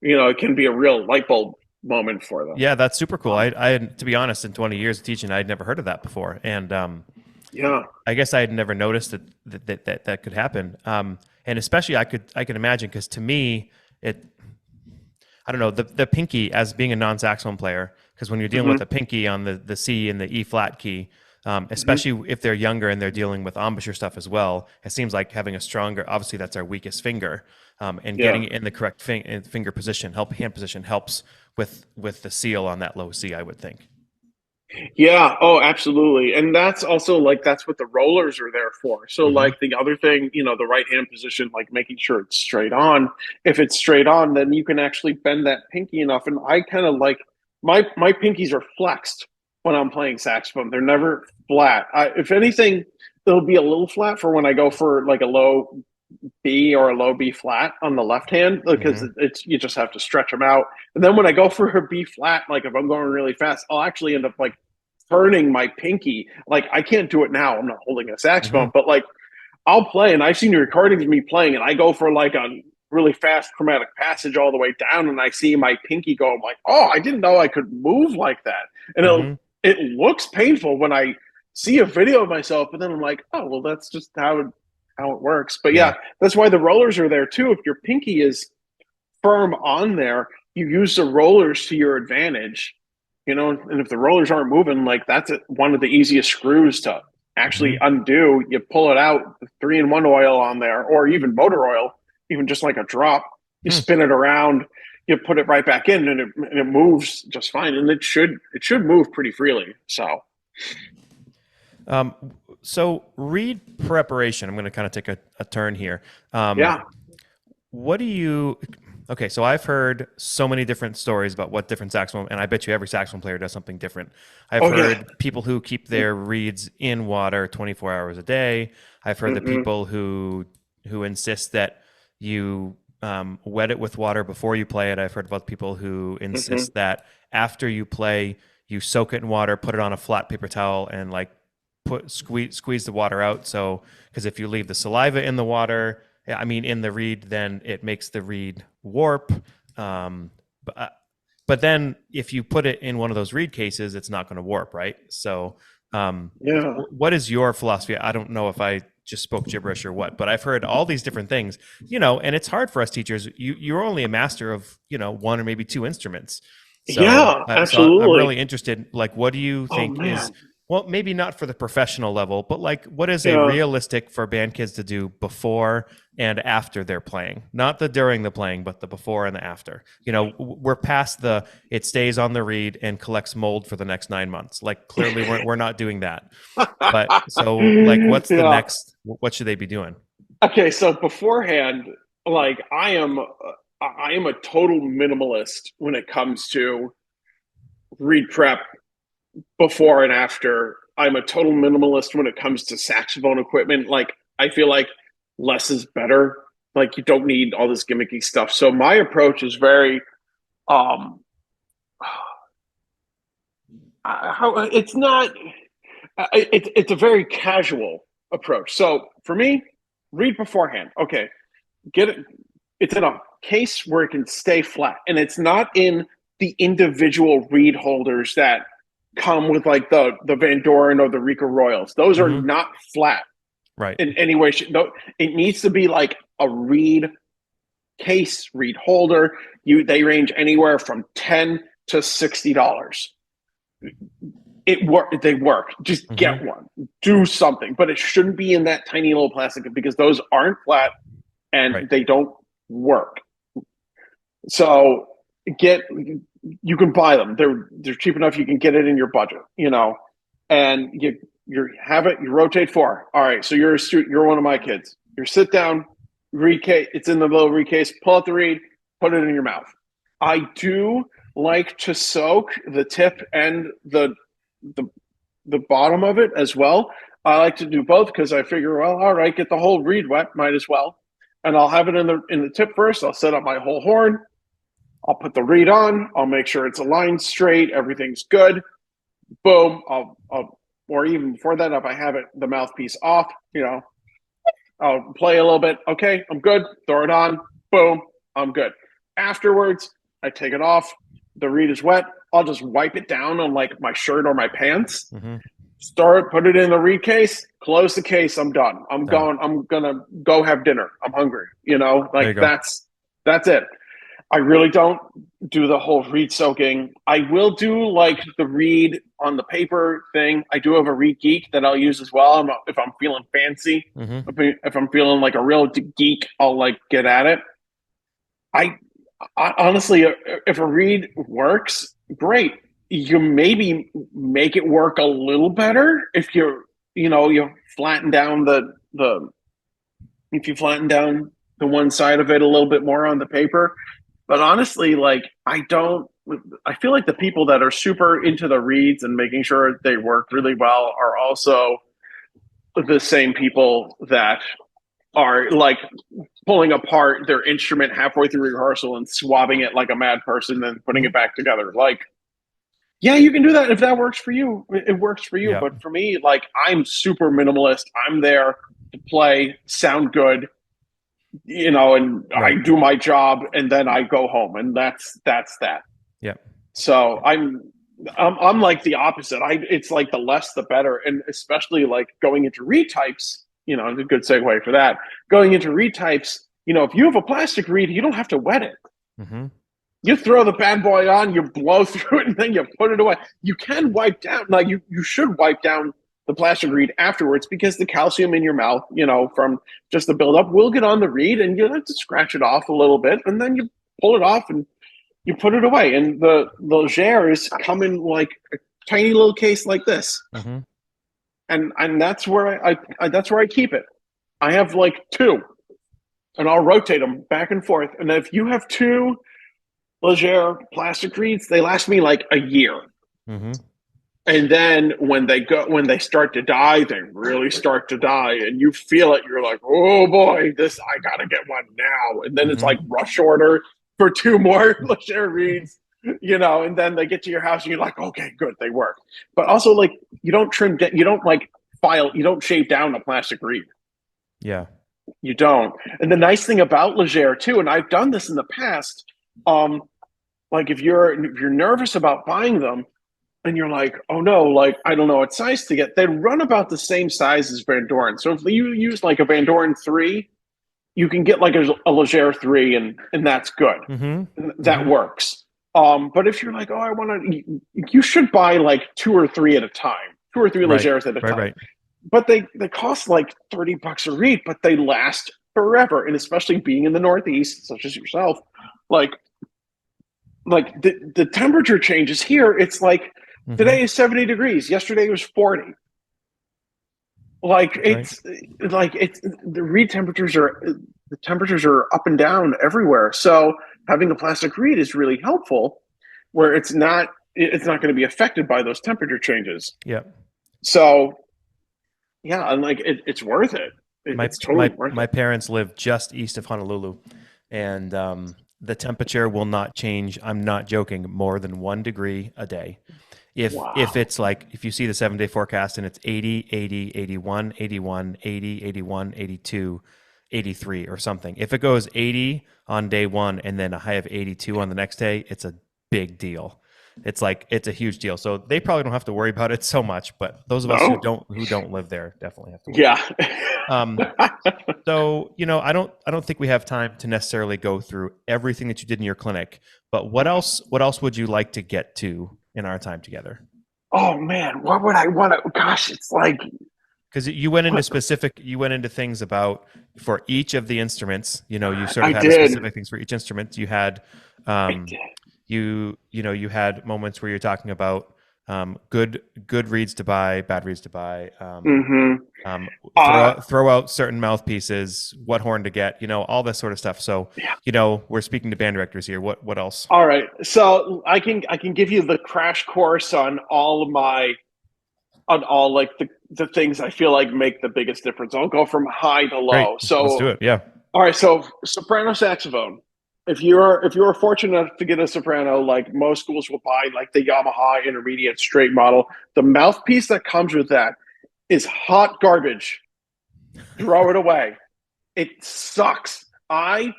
[SPEAKER 2] it can be a real light bulb moment for them.
[SPEAKER 1] Yeah, that's super cool. I to be honest, in 20 years of teaching, I'd never heard of that before. And I guess I had never noticed that could happen. And especially I could imagine, because to me, I don't know, the pinky as being a non-saxophone player, because when you're dealing with a pinky on the C and the E flat key, especially if they're younger and they're dealing with embouchure stuff as well, it seems like having a stronger, obviously that's our weakest finger, and getting it in the correct finger position, hand position helps with the seal on that low C, I would think.
[SPEAKER 2] Yeah. Oh, absolutely. And that's also like, that's what the rollers are there for. So like the other thing, the right hand position, like making sure it's straight on. If it's straight on, then you can actually bend that pinky enough. And I kind of like my pinkies are flexed when I'm playing saxophone. They're never flat. If anything, it'll be a little flat for when I go for like a low B or a low B flat on the left hand, because you just have to stretch them out. And then when I go for a B flat, like if I'm going really fast, I'll actually end up like turning my pinky. Like I can't do it now. I'm not holding a saxophone, but like I'll play, and I've seen the recordings of me playing, and I go for like a really fast chromatic passage all the way down, and I see my pinky go. I'm like, oh, I didn't know I could move like that. And it looks painful when I see a video of myself, but then I'm like, oh, well, that's just how it works. But yeah, that's why the rollers are there too. If your pinky is firm on there, you use the rollers to your advantage, and if the rollers aren't moving, like that's one of the easiest screws to actually undo. You pull it out, the 3-in-1 oil on there, or even motor oil, even just like a drop, you spin it around, you put it right back in, and it moves just fine. And it should move pretty freely.
[SPEAKER 1] So reed preparation, I'm going to kind of take a turn here. What do you, okay, so I've heard so many different stories about what different saxophone, and I bet you every saxophone player does something different. I've heard people who keep their reeds in water 24 hours a day. I've heard the people who insist that you wet it with water before you play it. I've heard about people who insist that after you play, you soak it in water, put it on a flat paper towel, and like squeeze the water out. So, because if you leave the saliva in the water, in the reed, then it makes the reed warp. But then if you put it in one of those reed cases, it's not going to warp, right? So, what is your philosophy? I don't know if I just spoke gibberish or what, but I've heard all these different things, and it's hard for us teachers. You're only a master of, one or maybe two instruments.
[SPEAKER 2] Yeah,
[SPEAKER 1] So I'm
[SPEAKER 2] absolutely.
[SPEAKER 1] really interested, like, what do you
[SPEAKER 2] Oh
[SPEAKER 1] think is,
[SPEAKER 2] man.
[SPEAKER 1] well, maybe not for the professional level, but like, what is a
[SPEAKER 2] Yeah.
[SPEAKER 1] realistic for band kids to do before and after they're playing? Not the during the playing, but the before and the after. We're past it stays on the reed and collects mold for the next 9 months. Like, clearly we're not doing that. But so, like, what's the
[SPEAKER 2] Yeah.
[SPEAKER 1] next, what should they be doing?
[SPEAKER 2] Okay, so beforehand, like I am a total minimalist when it comes to read prep before and after. I'm a total minimalist when it comes to saxophone equipment. Like, I feel like less is better. Like, you don't need all this gimmicky stuff. So my approach is very um how it's not it's a very casual approach. So for me, read beforehand. Okay, get it. It's in a case where it can stay flat, and it's not in the individual reed holders that come with like the Van Doren or the Rica Royals. Those are not flat,
[SPEAKER 1] right,
[SPEAKER 2] in any way. It needs to be like a reed case, reed holder. They range anywhere from $10 to $60. They work. Just get one. Do something, but it shouldn't be in that tiny little plastic, because those aren't flat and they don't work. So you can buy them. They're cheap enough. You can get it in your budget, and you have it. You rotate four. All right. So you're a student. You're one of my kids. You sit down, reed case. It's in the little reed case. Pull out the reed. Put it in your mouth. I do like to soak the tip and the bottom of it as well. I like to do both because I figure, well, all right, get the whole reed wet, might as well. And I'll have it in the tip first. I'll set up my whole horn. I'll put the reed on. I'll make sure it's aligned straight. Everything's good. Boom. Or even before that, if I have the mouthpiece off, I'll play a little bit. Okay, I'm good. Throw it on. Boom. I'm good. Afterwards, I take it off. The reed is wet. I'll just wipe it down on like my shirt or my pants. Put it in the reed case, close the case. I'm done. I'm gonna go have dinner. I'm hungry. That's it. I really don't do the whole reed soaking. I will do like the reed on the paper thing. I do have a reed geek that I'll use as well. If I'm feeling fancy, if I'm feeling like a real geek, I'll like get at it. I honestly, if a reed works, great. You maybe make it work a little better if you flatten down if you flatten down the one side of it a little bit more on the paper. But honestly, like I feel like the people that are super into the reeds and making sure they work really well are also the same people that are like pulling apart their instrument halfway through rehearsal and swabbing it like a mad person and putting it back together. Like, yeah, you can do that if that works for you. It works for you. Yeah. But for me, like, I'm super minimalist. I'm there to play, sound good, and I do my job, and then I go home, and that's that.
[SPEAKER 1] Yeah.
[SPEAKER 2] So I'm like the opposite. It's like the less the better, and especially like going into retypes. It's a good segue for that. Going into retypes, if you have a plastic reed, you don't have to wet it. You throw the bad boy on, you blow through it, and then you put it away. You can wipe down. Like you should wipe down the plastic reed afterwards, because the calcium in your mouth, from just the buildup, will get on the reed, and you have to scratch it off a little bit, and then you pull it off and you put it away. And the Légères come in like a tiny little case like this. And that's where I keep it. I have like two, and I'll rotate them back and forth. And if you have two Légères plastic reeds, they last me like a year. And then when they start to die, they really start to die, and you feel it. You're like, oh boy, I gotta get one now. And then it's like rush order for two more Légères reeds. And then they get to your house and you're like, okay, good, they work. But also, like, you don't shave down a plastic reed.
[SPEAKER 1] Yeah.
[SPEAKER 2] You don't. And the nice thing about Légères too, and I've done this in the past, like if you're nervous about buying them, and you're like, oh no, like I don't know what size to get. They run about the same size as Van Doren. So if you use like a Van Doren 3, you can get like a Leger 3, and that's good. That works. But if you're like, oh, I want to, you should buy like 2 or 3 at a time, 2 or 3 Legers at a time. But they cost like $30 a read, but they last forever. And especially being in the Northeast, such as yourself, like the temperature changes here. It's like today is 70 degrees. Yesterday was 40. Like it's the reed temperatures are the temperatures are up and down everywhere. So having a plastic reed is really helpful, where it's not going to be affected by those temperature changes.
[SPEAKER 1] Yeah.
[SPEAKER 2] So yeah, and like it's worth it. It's totally worth it.
[SPEAKER 1] My parents live just east of Honolulu, and the temperature will not change. I'm not joking. More than 1 degree a day. If it's like, if you see the 7-day forecast and it's 80, 80, 81, 81, 80, 81, 82, 83 or something. If it goes 80 on day 1 and then a high of 82 on the next day, it's a big deal. It's a huge deal. So they probably don't have to worry about it so much, but those of us who don't live there definitely have to worry.
[SPEAKER 2] Yeah.
[SPEAKER 1] So, I don't think we have time to necessarily go through everything that you did in your clinic, but what else would you like to get to in our time together?
[SPEAKER 2] Oh man, what would I want to? Gosh, it's like,
[SPEAKER 1] because you went into things about for each of the instruments. You sort of had specific things for each instrument. You had, you had moments where you're talking about good reeds to buy, bad reeds to buy. Throw out certain mouthpieces, what horn to get, all this sort of stuff. So, we're speaking to band directors here. What else?
[SPEAKER 2] All right. So I can give you the crash course on all like the things I feel like make the biggest difference. I'll go from high to low.
[SPEAKER 1] Great. So let's do it. Yeah.
[SPEAKER 2] All right. So soprano saxophone. If you're fortunate enough to get a soprano, like most schools will buy like the Yamaha intermediate straight model, the mouthpiece that comes with that is hot garbage. Throw it away. It sucks. I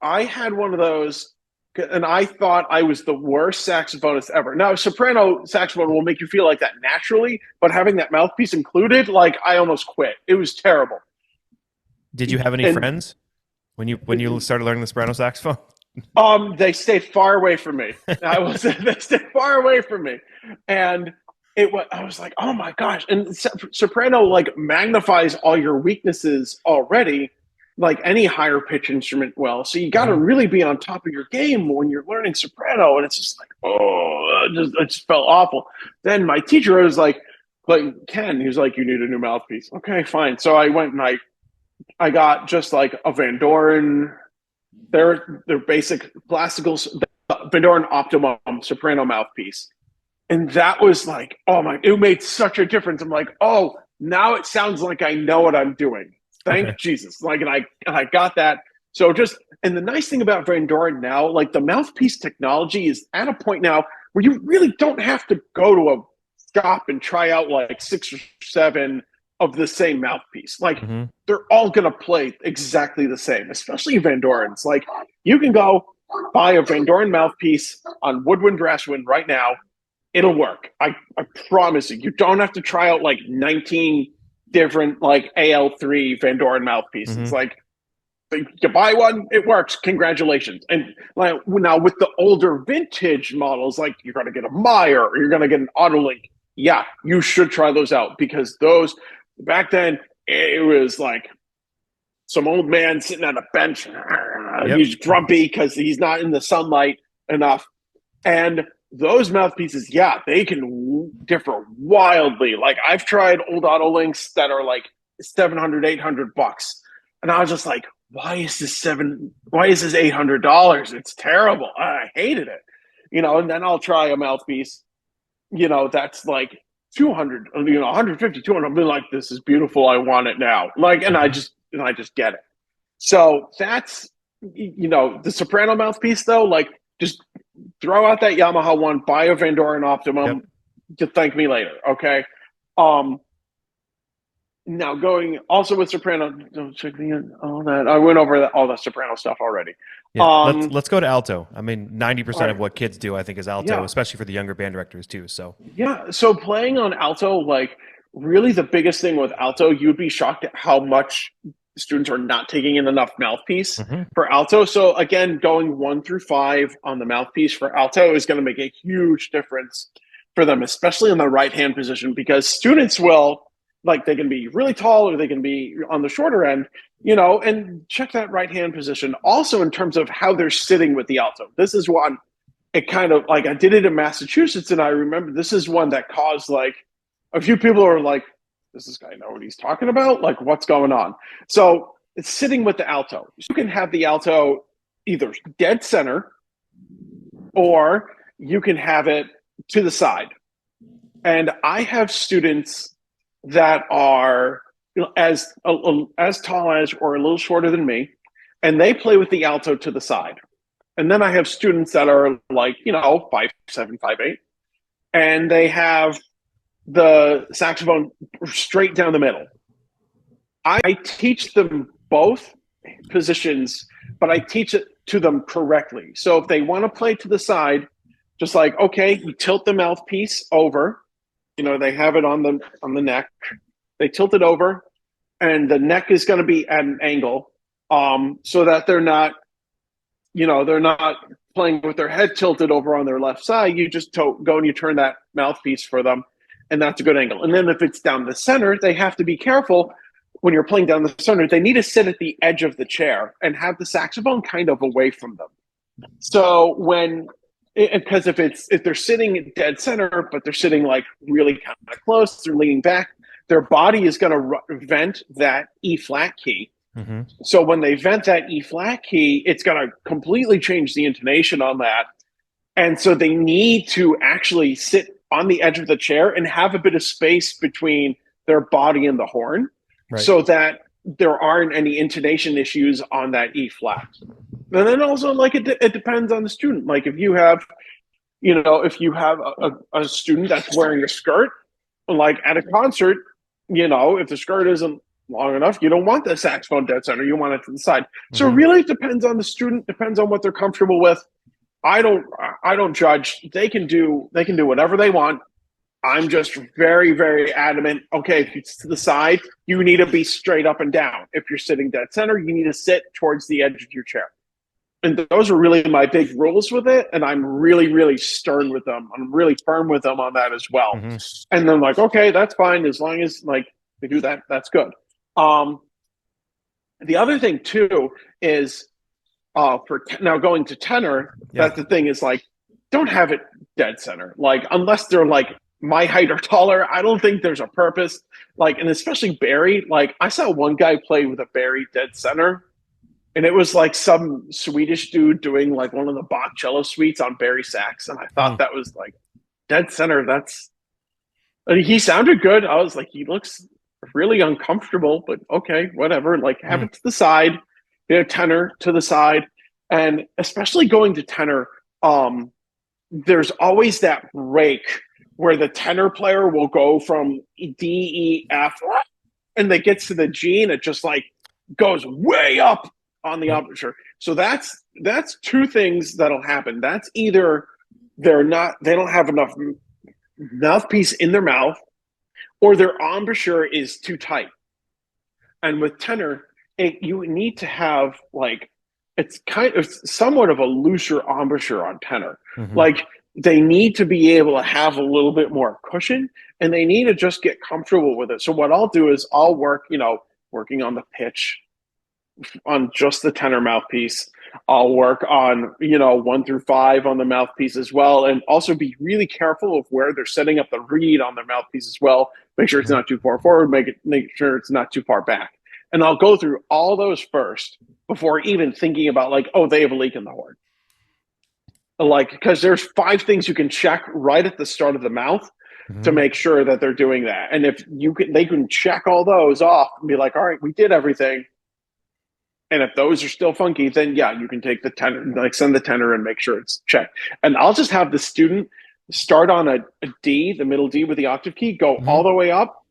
[SPEAKER 2] had one of those, and I thought I was the worst saxophonist ever. Now, soprano saxophone will make you feel like that naturally, but having that mouthpiece included, like I almost quit. It was terrible.
[SPEAKER 1] Did you have any friends when you started learning the soprano saxophone?
[SPEAKER 2] They stayed far away from me. They stayed far away from me, and I was like, oh my gosh! And soprano like magnifies all your weaknesses already, like any higher pitch instrument will. So you got to really be on top of your game when you're learning soprano, and it's just like, it just felt awful. Then my teacher was like Ken, he was like, you need a new mouthpiece. Okay, fine. So I went and I got just like a Van Doren, their basic classical Van Doren Optimum soprano mouthpiece. And that was like, oh my, it made such a difference. I'm like, oh, now it sounds like I know what I'm doing. Thank Jesus. Like, and I got that. So and the nice thing about Van Doren now, like the mouthpiece technology is at a point now where you really don't have to go to a shop and try out like 6 or 7 of the same mouthpiece. Like they're all going to play exactly the same, especially Van Dorens. Like you can go buy a Van Doren mouthpiece on Woodwind Brasswind right now. It'll work. I promise you. You don't have to try out like 19 different like AL3 Van Doren mouthpieces. It's like you buy one, it works. Congratulations. And like now with the older vintage models, like you're going to get a Meyer or you're going to get an Autolink. Yeah, you should try those out because those back then it was like some old man sitting on a bench. He's grumpy because he's not in the sunlight enough. And those mouthpieces, yeah, they can differ wildly. Like I've tried old Autolinks that are like $700, $800. And I was just like, why is this $800? It's terrible. I hated it. And then I'll try a mouthpiece, that's like 200, 150, 200. I'll be like, this is beautiful. I want it now. Like, and I just get it. So that's, the soprano mouthpiece though, like just throw out that Yamaha one, buy a Van Doren Optimum, to thank me later. Okay. Now going also with soprano, don't check the all that. I went over all the soprano stuff already.
[SPEAKER 1] Yeah, let's go to alto. I mean, 90% of
[SPEAKER 2] Right,
[SPEAKER 1] what kids do, I think, is alto,
[SPEAKER 2] yeah,
[SPEAKER 1] especially for the younger band directors too. So
[SPEAKER 2] yeah. So playing on alto, like really the biggest thing with alto, you'd be shocked at how much students are not taking in enough mouthpiece
[SPEAKER 1] mhm.
[SPEAKER 2] for alto. So again, going 1 through 5 on the mouthpiece for alto is going to make a huge difference for them, especially in the right hand position, because students will like they can be really tall or they can be on the shorter end, and check that right hand position. Also, in terms of how they're sitting with the alto, this is one it kind of like I did it in Massachusetts, and I remember this is one that caused like a few people are like, "Does this guy know what he's talking about? Like, what's going on?" So it's sitting with the alto. You can have the alto either dead center, or you can have it to the side. And I have students that are as tall as or a little shorter than me, and they play with the alto to the side. And then I have students that are like, 5'7", 5'8", and they have the saxophone straight down the middle. I teach them both positions, but I teach it to them correctly. So if they want to play to the side, just like, okay, you tilt the mouthpiece over, they have it on the neck. They tilt it over, and the neck is going to be at an angle, so that they're not playing with their head tilted over on their left side. You just go and you turn that mouthpiece for them, and that's a good angle. And then if it's down the center, they have to be careful when you're playing down the center. They need to sit at the edge of the chair and have the saxophone kind of away from them. So because if they're sitting dead center, but they're sitting like really kind of close, they're leaning back, their body is going to vent that E flat key.
[SPEAKER 1] Mm-hmm.
[SPEAKER 2] So when they vent that E flat key, it's going to completely change the intonation on that. And so they need to actually sit on the edge of the chair and have a bit of space between their body and the horn, right, so that there aren't any intonation issues on that E flat. And then also, like, it depends on the student. Like if you have a student that's wearing a skirt, like at a concert, if the skirt isn't long enough, you don't want the saxophone dead center. You want it to the side. Mm-hmm. So really it depends on the student, depends on what they're comfortable with. I don't judge. They can do whatever they want. I'm just very, very adamant. Okay, if it's to the side, you need to be straight up and down. If you're sitting dead center, you need to sit towards the edge of your chair. And those are really my big rules with it. And I'm really, really stern with them. I'm really firm with them on that as well. Mm-hmm. And then like, okay, that's fine. As long as like they do that, that's good. The other thing too is now going to tenor, that's the thing is like, don't have it dead center. Like unless they're like my height or taller, I don't think there's a purpose. Like, and especially Barry, like I saw one guy play with a Barry dead center, and it was like some Swedish dude doing like one of the Bach cello suites on Barry sax. And I thought that was like dead center. He sounded good. I was like, he looks really uncomfortable, but okay, whatever. Like have it to the side, tenor to the side. And especially going to tenor, there's always that break where the tenor player will go from D, E, F, and they get to the G, and it just like goes way up on the embouchure. So that's two things that'll happen. That's either they don't have enough mouthpiece in their mouth, or their embouchure is too tight. And with tenor, you need to have like, it's kind of somewhat of a looser embouchure on tenor. Mm-hmm. Like they need to be able to have a little bit more cushion, and they need to just get comfortable with it. So what I'll do is I'll work, working on the pitch on just the tenor mouthpiece. I'll work on, 1 through 5 on the mouthpiece as well. And also be really careful of where they're setting up the reed on their mouthpiece as well. Make sure it's not too far forward, make sure it's not too far back. And I'll go through all those first before even thinking about like, oh, they have a leak in the horn. Like, because there's 5 things you can check right at the start of the mouth to make sure that they're doing that. And if they can check all those off and be like, all right, we did everything. And if those are still funky, then yeah, you can take the tenor, like send the tenor and make sure it's checked. And I'll just have the student start on a D, the middle D with the octave key, go all the way up,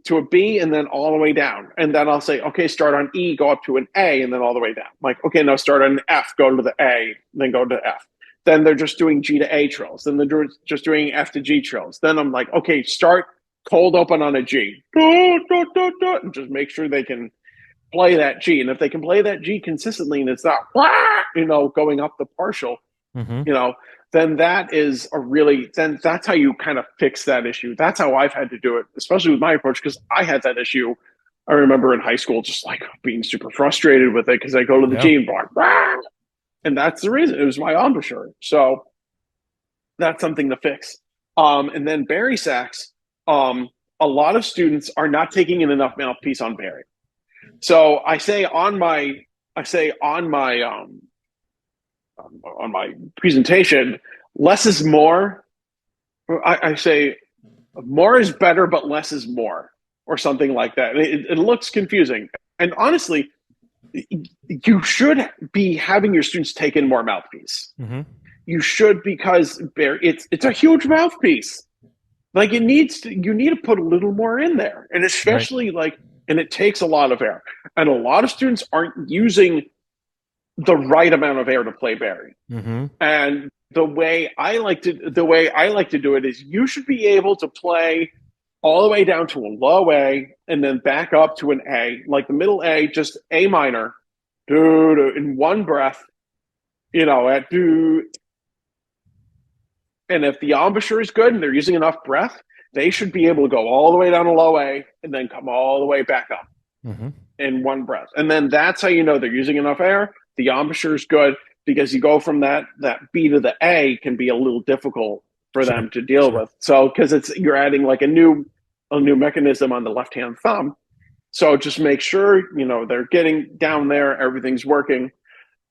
[SPEAKER 2] to a B and then all the way down. And then I'll say, okay, start on E, go up to an A, and then all the way down. I'm like, okay, now start on an F, go to the A, then go to F. Then they're just doing G to A trills. Then they're just doing F to G trills. Then I'm like, okay, start cold open on a G. And just make sure they can play that G. And if they can play that G consistently and it's not, going up the partial, then that is then that's how you kind of fix that issue. That's how I've had to do it, especially with my approach, because I had that issue. I remember in high school just like being super frustrated with it because I go to the G and like, and that's the reason. It was my embouchure. So that's something to fix. And then Barry sax, a lot of students are not taking in enough mouthpiece on Barry. So I say on my presentation, less is more. I say more is better, but less is more, or something like that. It looks confusing. And honestly, you should be having your students take in more mouthpiece. Mm-hmm. You should, because it's a huge mouthpiece. Like you need to put a little more in there. And especially and it takes a lot of air. And a lot of students aren't using the right amount of air to play Barry. Mm-hmm. And the way I like to do it is you should be able to play all the way down to a low A and then back up to an A, like the middle A, just A minor, in one breath, at do. And if the embouchure is good and they're using enough breath, they should be able to go all the way down to low A and then come all the way back up in one breath. And then that's how you know they're using enough air. The embouchure is good, because you go from that B to the A can be a little difficult for them to deal with. So because you're adding like a new mechanism on the left hand thumb. So just make sure they're getting down there, everything's working.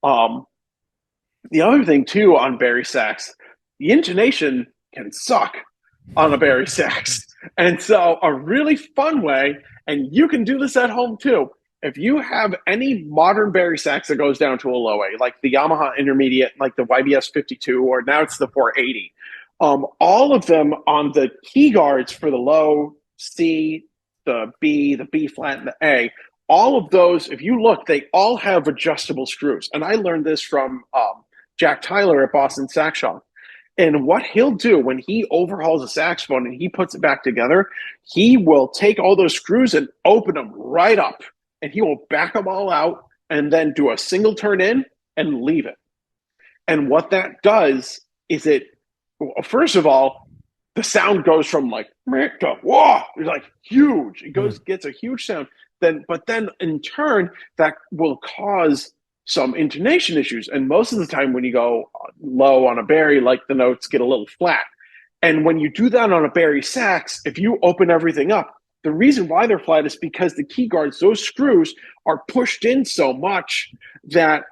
[SPEAKER 2] The other thing too on Barry sax, the intonation can suck on a Barry sax. And so a really fun way, and you can do this at home too, if you have any modern Barry sax that goes down to a low A, like the Yamaha Intermediate, like the YBS 52, or now it's the 480, all of them on the key guards for the low C, the B flat, and the A, all of those, if you look, they all have adjustable screws. And I learned this from Jack Tyler at Boston Sax Shop. And what he'll do when he overhauls a saxophone and he puts it back together, he will take all those screws and open them right up. And he will back them all out and then do a single turn in and leave it. And what that does is first of all, the sound goes from like, to, whoa, it's like huge. It gets a huge sound. But then in turn, that will cause some intonation issues. And most of the time when you go low on a Barry, like the notes get a little flat. And when you do that on a Barry sax, if you open everything up, the reason why they're flat is because the key guards, those screws are pushed in so much that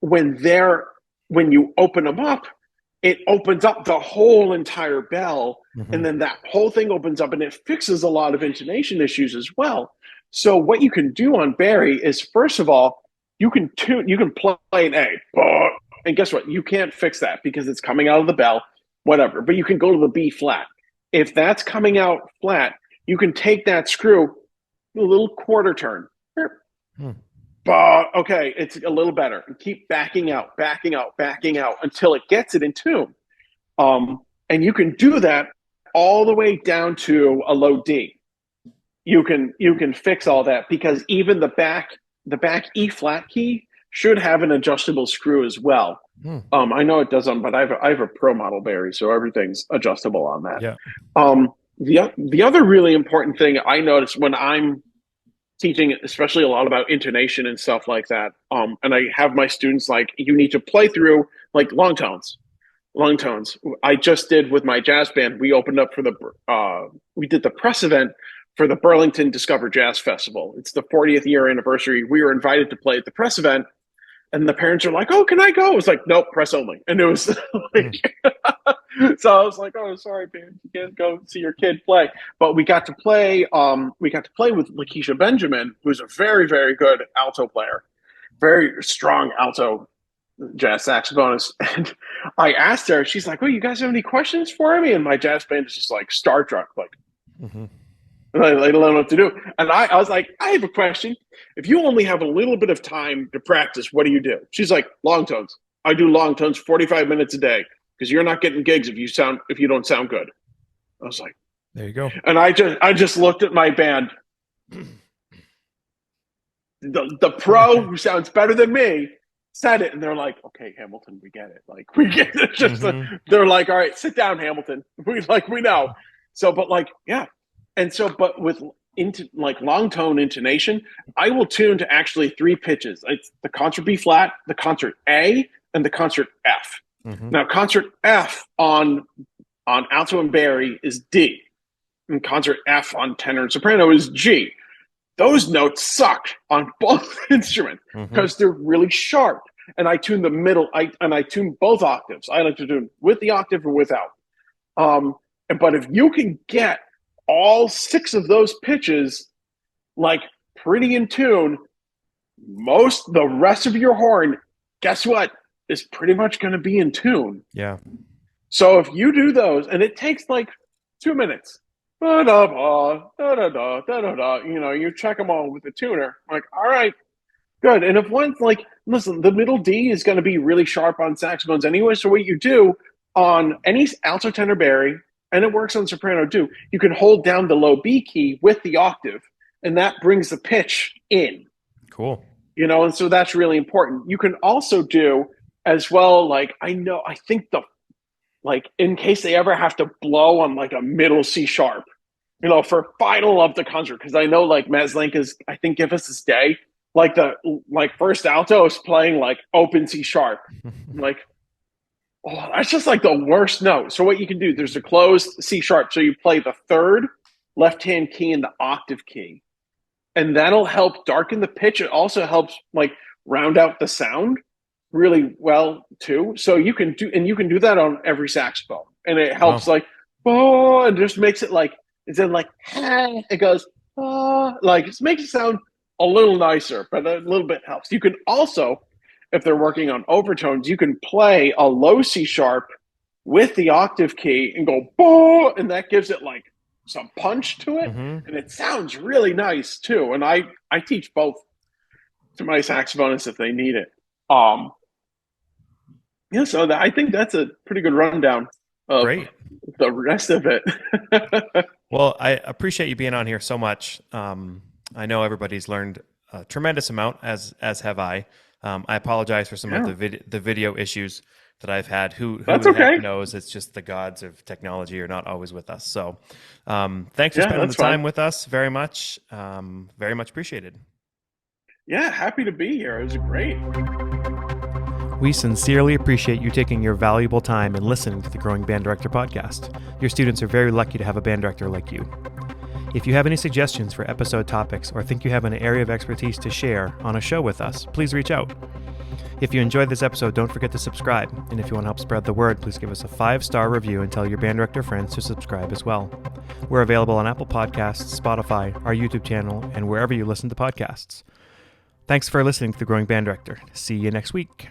[SPEAKER 2] when you open them up, it opens up the whole entire bell. Mm-hmm. And then that whole thing opens up and it fixes a lot of intonation issues as well. So what you can do on Barry is, first of all, you can play an A, and guess what? You can't fix that because it's coming out of the bell, whatever. But you can go to the B flat. If that's coming out flat, you can take that screw, a little quarter turn. Okay, it's a little better. And keep backing out until it gets it in tune. And you can do that all the way down to a low D. You can fix all that because even the back E flat key should have an adjustable screw as well. I know it doesn't, but I have a pro model Barry, so everything's adjustable on that. Yeah. The other really important thing I notice when I'm teaching, especially a lot about intonation and stuff like that, and I have my students you need to play through like long tones. I just did with my jazz band. We opened up for we did the press event for the Burlington Discover Jazz Festival. It's the 40th year anniversary. We were invited to play at the press event, and the parents are like, "Oh, can I go?" I was like, "Nope, press only." And it was so I was like, "Oh, sorry, man, you can't go see your kid play." But we got to play. We got to play with Lakeisha Benjamin, who's a very, very good alto player, very strong alto jazz saxophonist. And I asked her, she's like, "Oh, you guys have any questions for me?" And my jazz band is just like star struck, like. Mm-hmm. I don't know what to do. And I was like, I have a question. If you only have a little bit of time to practice, what do you do? She's like, long tones. I do long tones 45 minutes a day because you're not getting gigs if you don't sound good. I was like,
[SPEAKER 1] there you go.
[SPEAKER 2] And I just looked at my band. The pro who sounds better than me said it, and they're like, "Okay, Hamilton, we get it. Like, we get it." Just they're like, "All right, sit down, Hamilton. We know." So, but like, yeah, and so, but with long tone intonation, I will tune to actually 3 pitches. It's the concert B flat, the concert A, and the concert F. Now, concert F on alto and bari is D, and concert F on tenor and soprano is G. Those notes suck on both instruments because they're really sharp. And I tune the middle, I tune both octaves. I like to tune with the octave or without. But if you can get all 6 of those pitches like pretty in tune, the rest of your horn, guess what, is pretty much going to be in tune.
[SPEAKER 1] Yeah.
[SPEAKER 2] So if you do those, and it takes like 2 minutes. You know, you check them all with the tuner. Like, all right, good. And if one's like, listen, the middle D is going to be really sharp on saxophones anyway. So what you do on any alto, tenor, bari, and it works on soprano too, you can hold down the low B key with the octave, and that brings the pitch in.
[SPEAKER 1] Cool.
[SPEAKER 2] You know, and so that's really important. You can also do as well, like, I think in case they ever have to blow on like a middle C sharp, you know, for final of the concert, because I know like Mazlenka's, I think, Give Us This Day, like the first alto is playing like open C sharp. Like, oh, that's just like the worst note. So what you can do, there's a closed C sharp. So you play the 3rd left-hand key in the octave key, and that'll help darken the pitch. It also helps like round out the sound really well too. So you can do that on every saxophone, and it helps like, oh, and just makes it like, instead of like, it goes, like, it makes it sound a little nicer, but a little bit helps. You can also, if they're working on overtones, you can play a low C sharp with the octave key and go, boom, and that gives it like some punch to it, and it sounds really nice too. And I teach both to my saxophonists if they need it. Yeah, so I think that's a pretty good rundown of the rest of it.
[SPEAKER 1] Well, I appreciate you being on here so much. I know everybody's learned a tremendous amount, as have I. I apologize for some of the video issues that I've had. Who knows? It's just the gods of technology are not always with us. So thanks for spending the time with us. Very much appreciated.
[SPEAKER 2] Yeah, happy to be here. It was great.
[SPEAKER 1] We sincerely appreciate you taking your valuable time and listening to the Growing Band Director podcast. Your students are very lucky to have a band director like you. If you have any suggestions for episode topics or think you have an area of expertise to share on a show with us, please reach out. If you enjoyed this episode, don't forget to subscribe. And if you want to help spread the word, please give us a 5-star review and tell your band director friends to subscribe as well. We're available on Apple Podcasts, Spotify, our YouTube channel, and wherever you listen to podcasts. Thanks for listening to The Growing Band Director. See you next week.